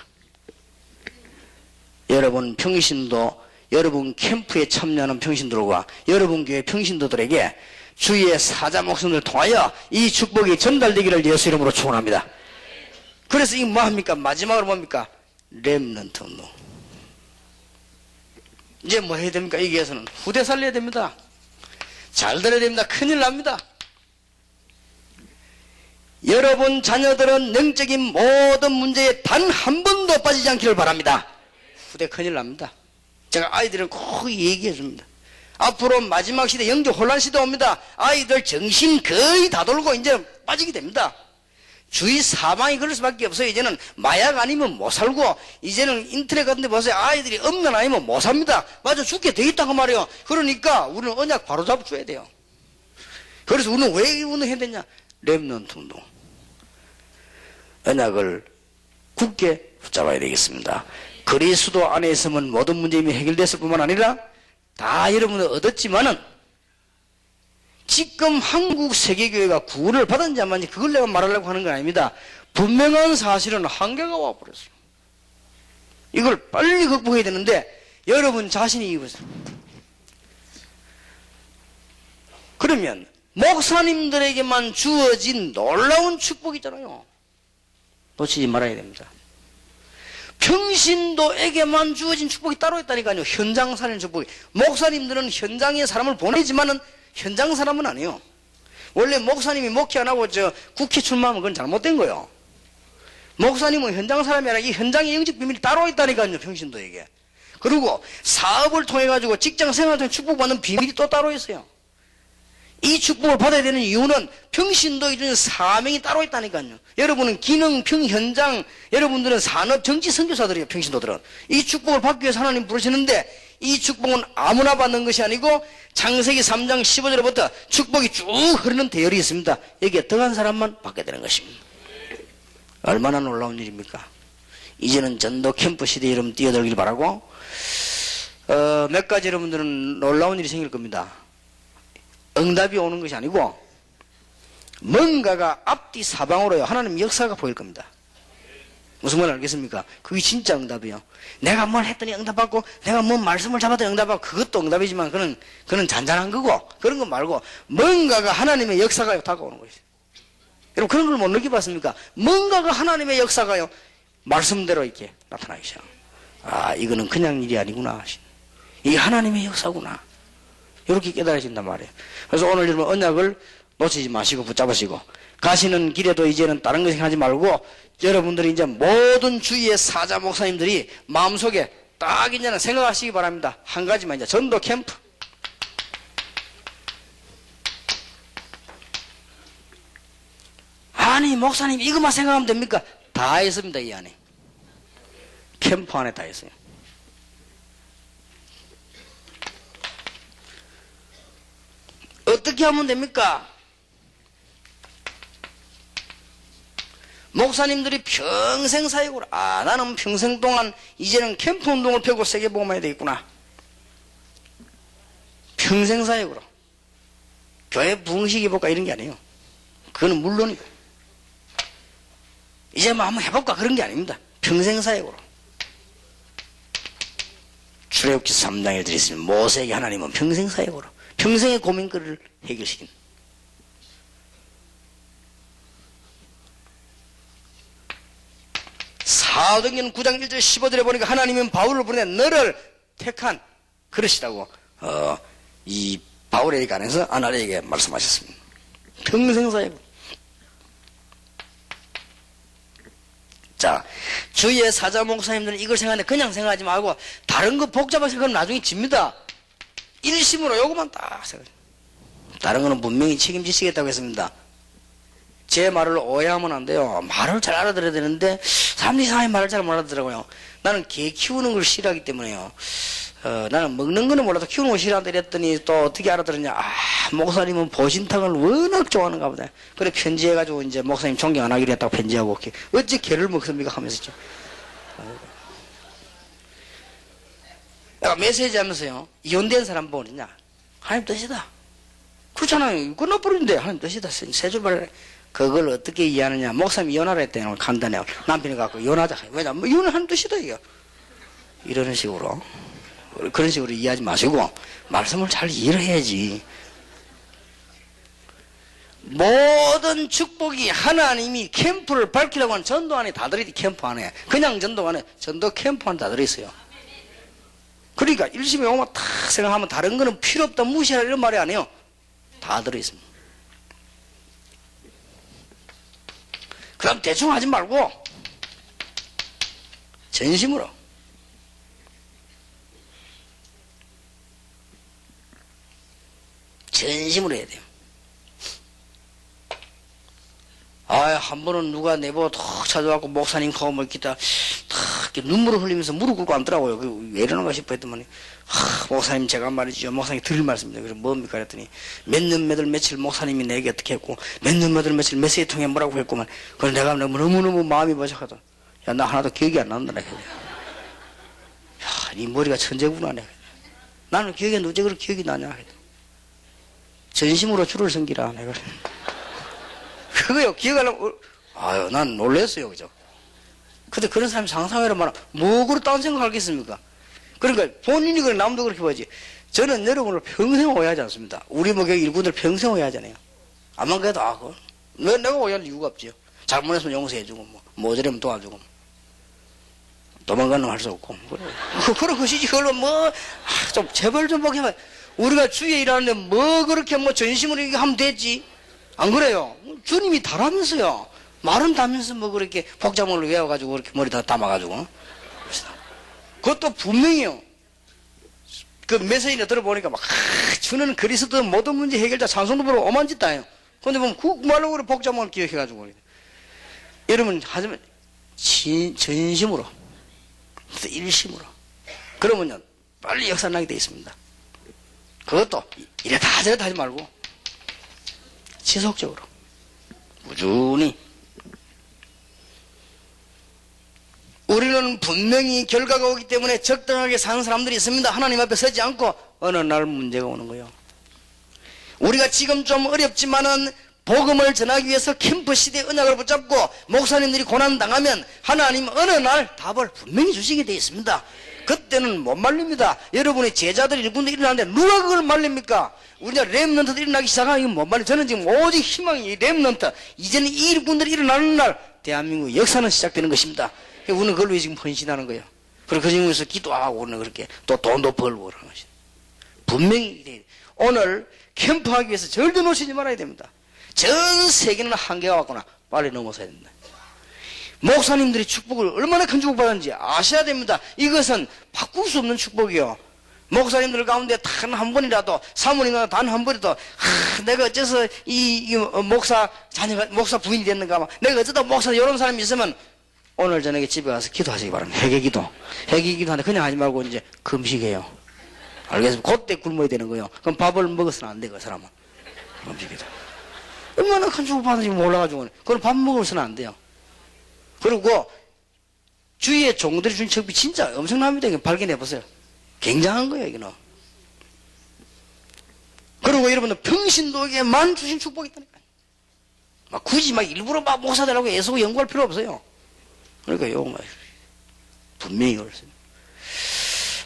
여러분 평신도, 여러분 캠프에 참여하는 평신도들과 여러분 교회 평신도들에게 주의 사자 목숨을 통하여 이 축복이 전달되기를 예수 이름으로 축원합니다. 그래서 이 뭐합니까? 마지막으로 뭡니까? 렘넌트 운동. 이제 뭐 해야 됩니까? 여기 위해서는 후대 살려야 됩니다. 잘 들어야 됩니다. 큰일 납니다. 여러분 자녀들은 영적인 모든 문제에 단 한 번도 빠지지 않기를 바랍니다. 후대 큰일 납니다. 제가 아이들은 꼭 얘기해 줍니다. 앞으로 마지막 시대 영적 혼란 시대 옵니다. 아이들 정신 거의 다 돌고 이제 빠지게 됩니다. 주위 사망이 그럴 수밖에 없어요. 이제는 마약 아니면 못 살고, 이제는 인터넷 같은 데 보세요. 아이들이 없는 아니면 못 삽니다. 맞아, 죽게 돼 있다고 말이에요. 그러니까 우리는 언약 바로 잡아줘야 돼요. 그래서 우리는 왜 운동해야 되냐? 렘넌트 운동. 언약을 굳게 붙잡아야 되겠습니다. 그리스도 안에 있으면 모든 문제 이미 해결됐을 뿐만 아니라 다 여러분들 얻었지만은 지금 한국 세계교회가 구원을 받았는지 안 받았는지 그걸 내가 말하려고 하는 건 아닙니다. 분명한 사실은 한계가 와버렸어요. 이걸 빨리 극복해야 되는데 여러분 자신이 이것을 그러면 목사님들에게만 주어진 놀라운 축복이잖아요. 놓치지 말아야 됩니다. 평신도에게만 주어진 축복이 따로 있다니까요. 현장 살리는 축복이. 목사님들은 현장에 사람을 보내지만은 현장 사람은 아니에요. 원래 목사님이 목회 안 하고 국회 출마하면 그건 잘못된 거예요. 목사님은 현장 사람이 아니라 이 현장의 영적 비밀이 따로 있다니까요. 평신도에게. 그리고 사업을 통해 가지고 직장 생활을 통해 축복받는 비밀이 또 따로 있어요. 이 축복을 받아야 되는 이유는 평신도에 주는 사명이 따로 있다니까요. 여러분은 기능, 현장, 여러분들은 산업, 정치 선교사들이에요. 평신도들은. 이 축복을 받기 위해서 하나님 부르시는데 이 축복은 아무나 받는 것이 아니고 창세기 3장 15절부터 축복이 쭉 흐르는 대열이 있습니다. 여기에 들어간 사람만 받게 되는 것입니다. 얼마나 놀라운 일입니까? 이제는 전도 캠프 시대에 여러분 뛰어들길 바라고 몇 가지 여러분들은 놀라운 일이 생길 겁니다. 응답이 오는 것이 아니고 뭔가가 앞뒤 사방으로요 하나님 역사가 보일 겁니다. 무슨 말 알겠습니까? 그게 진짜 응답이에요. 내가 뭘 했더니 응답받고 내가 뭔 말씀을 잡았더니 응답받고 그것도 응답이지만 그는 잔잔한 거고 그런 거 말고 뭔가가 하나님의 역사가 다가오는 것이죠. 여러분 그런 걸 못 느껴봤습니까? 뭔가가 하나님의 역사가요 말씀대로 이렇게 나타나기 시작. 아 이거는 그냥 일이 아니구나. 이게 하나님의 역사구나. 이렇게 깨달아진단 말이에요. 그래서 오늘 여러분 언약을 놓치지 마시고 붙잡으시고 가시는 길에도 이제는 다른 거 생각하지 말고 여러분들이 이제 모든 주위의 사자 목사님들이 마음속에 딱 이제는 생각하시기 바랍니다. 한 가지만 이제 전도 캠프. 아니 목사님 이것만 생각하면 됩니까? 다 있습니다. 이 안에 캠프 안에 다 있어요. 어떻게 하면 됩니까? 목사님들이 평생 사역으로 나는 평생 동안 이제는 캠프 운동을 펴고 세계복음해야 되겠구나. 평생 사역으로 교회 부흥식 해볼까 이런 게 아니에요. 그거는 물론이고 이제 뭐 한번 해볼까 그런 게 아닙니다. 평생 사역으로 출애굽기 3장에 드렸으면 모세에게 하나님은 평생 사역으로 평생의 고민거리를 해결시킨 사도행전 9장 1절 15절에 보니까 하나님은 바울을 보내 너를 택한 그릇이라고 이 바울에게 관해서 아나니에게 말씀하셨습니다. 평생 사역. 자, 주위의 사자 목사님들은 이걸 생각하는데 그냥 생각하지 말고 다른 거 복잡하게 생각하면 나중에 집니다. 일심으로 요것만 딱 생각해. 다른 거는 분명히 책임지시겠다고 했습니다. 제 말을 오해하면 안 돼요. 말을 잘 알아들어야 되는데 사람들이 이상하게 말을 잘 못 알아들더라고요. 나는 개 키우는 걸 싫어하기 때문에요. 나는 먹는 거는 몰라도 키우는 거 싫어한다 이랬더니 또 어떻게 알아들었냐. 목사님은 보신탕을 워낙 좋아하는가 보다. 그래 편지해가지고 이제 목사님 존경 안 하기로 했다고 편지하고 어째 개를 먹습니까 하면서 내가 메시지 하면서요 이혼된 사람 보느냐 하나님 뜻이다 그렇잖아요. 끝나버리는데 하나님 뜻이다 세 줄 말해. 그걸 어떻게 이해하느냐. 목사님이 이혼하라 했더니 간단해요. 남편이 갖고 이혼하자. 왜냐면 이혼은 하나님 뜻이다 이거. 이런 식으로. 그런 식으로 이해하지 마시고 말씀을 잘 이해를 해야지. 모든 축복이 하나님이 캠프를 밝히려고 하는 전도 안에 다 들어있지. 캠프 안에. 그냥 전도 안에, 전도 캠프 안에 다 들어있어요. 그러니까 일심에 오면 탁 생각하면 다른 거는 필요 없다, 무시하라 이런 말이 아니에요. 다 들어있습니다. 그 다음 대충 하지 말고 전심으로 해야 돼요. 한 번은 누가 내보고 턱 찾아와갖고 목사님하고 뭐 기타 탁 눈물을 흘리면서 무릎 꿇고 앉더라고요. 왜 이러는가 싶어 했더니 목사님 제가 말이죠. 목사님 드릴 말씀입니다. 그래서 뭡니까 그랬더니 몇 년 몇월 며칠 목사님이 내게 어떻게 했고 몇 년 몇월 며칠 메시지 통해 뭐라고 했구만. 그래서 내가 너무너무 마음이 버적하다. 야, 나 하나도 기억이 안 난다. 야, 네 머리가 천재구나. 나는 기억이 안 나. 어째 그렇게 기억이 나냐. 전심으로 주를 섬기라. 내가. 그거요, 기억하려고. 난 놀랬어요. 그죠? 근데 그런 사람이 상상해라 말아. 뭐, 그렇게 딴 생각하겠습니까? 그러니까 본인이 그래, 남도 그렇게 보지. 저는 여러분을 평생 오해하지 않습니다. 우리 목욕 일꾼들 평생 오해하잖아요. 아만 그래도, 내가 오해할 이유가 없지요. 잘못했으면 용서해주고, 모자라면 도와주고. 도망가는 할 수 없고. 그런 것이지. 그걸로 좀, 제발 좀 보게 해봐. 우리가 주에 일하는데 그렇게 전심으로 이렇게 하면 되지. 안 그래요? 주님이 다라면서요. 말은 다면서 그렇게 복잡물로 외워가지고 그렇게 머리 다 담아가지고. 그것도 분명히요. 그 메시지를 들어보니까 주는 그리스도 모든 문제 해결자 찬송도 부르고 오만 짓 다해요. 근데 보면 그 말로 그래 복잡물을 기억해가지고. 여러분, 하지만 전심으로, 일심으로. 그러면요, 빨리 역사 나게 되어 있습니다. 그것도 이래다 저래다 하지 말고 지속적으로 꾸준히. 우리는 분명히 결과가 오기 때문에 적당하게 사는 사람들이 있습니다. 하나님 앞에 서지 않고 어느 날 문제가 오는 거예요. 우리가 지금 좀 어렵지만은 복음을 전하기 위해서 캠프 시대의 언약을 붙잡고 목사님들이 고난당하면 하나님 어느 날 답을 분명히 주시게 되어 있습니다. 그때는 못 말립니다. 여러분의 제자들이 일꾼들이 일어나는데 누가 그걸 말립니까? 우리가 렘넌트도 일어나기 시작하면 못 말려. 저는 지금 오직 희망이 렘넌트. 이제는 이 일꾼들이 일어나는 날 대한민국 역사는 시작되는 것입니다. 우리는 그걸 위해 지금 헌신하는 거예요. 그리고 그 중에서 기도하고 우리는 그렇게 또 돈도 벌고 그러는 것이죠. 분명히 오늘 캠프하기 위해서 절대 놓치지 말아야 됩니다. 전 세계는 한계가 왔구나. 빨리 넘어서야 됩니다. 목사님들이 축복을 얼마나 큰 축복 받았는지 아셔야 됩니다. 이것은 바꿀 수 없는 축복이요. 목사님들 가운데 단 한 번이라도, 사모님과 단 한 번이라도, 내가 어째서 이 목사 자녀가, 목사 부인이 됐는가, 내가 어쩌다 목사 이런 사람이 있으면 오늘 저녁에 집에 가서 기도하시기 바랍니다. 회개기도. 회개기도하는데 그냥 하지 말고 이제 금식해요. 알겠습니까? 그때 굶어야 되는 거예요. 그럼 밥을 먹어서는 안 돼, 그 사람은. 금식기도. 얼마나 큰 축복 받는지 몰라가지고. 그럼 밥 먹어서는 안 돼요. 그리고 주위에 종들이 준 축복이 진짜 엄청납니다. 이거 발견해보세요. 굉장한 거예요, 이거는. 그리고 여러분들 평신도에게만 주신 축복이 있다니까요. 굳이 일부러 목사 되라고 애쓰고 연구할 필요 없어요. 그러니까 이거 분명히 그렇습니다.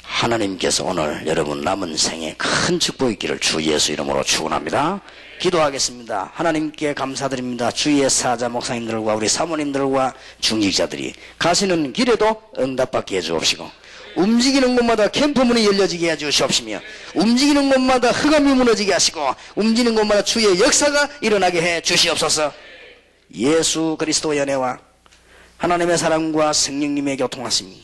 하나님께서 오늘 여러분 남은 생에 큰 축복이 있기를 주 예수 이름으로 축원합니다. 기도하겠습니다. 하나님께 감사드립니다. 주위의 사자 목사님들과 우리 사모님들과 중직자들이 가시는 길에도 응답받게 해주옵시고 움직이는 곳마다 캠프문이 열려지게 해주시옵시며 움직이는 곳마다 흑암이 무너지게 하시고 움직이는 곳마다 주의 역사가 일어나게 해 주시옵소서. 예수 그리스도의 은혜와 하나님의 사랑과 성령님의 교통하심이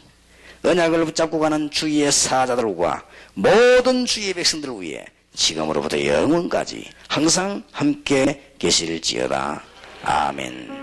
언약을 붙잡고 가는 주의 사자들과 모든 주의 백성들을 위해 지금으로부터 영원까지 항상 함께 계실지어다. 아멘.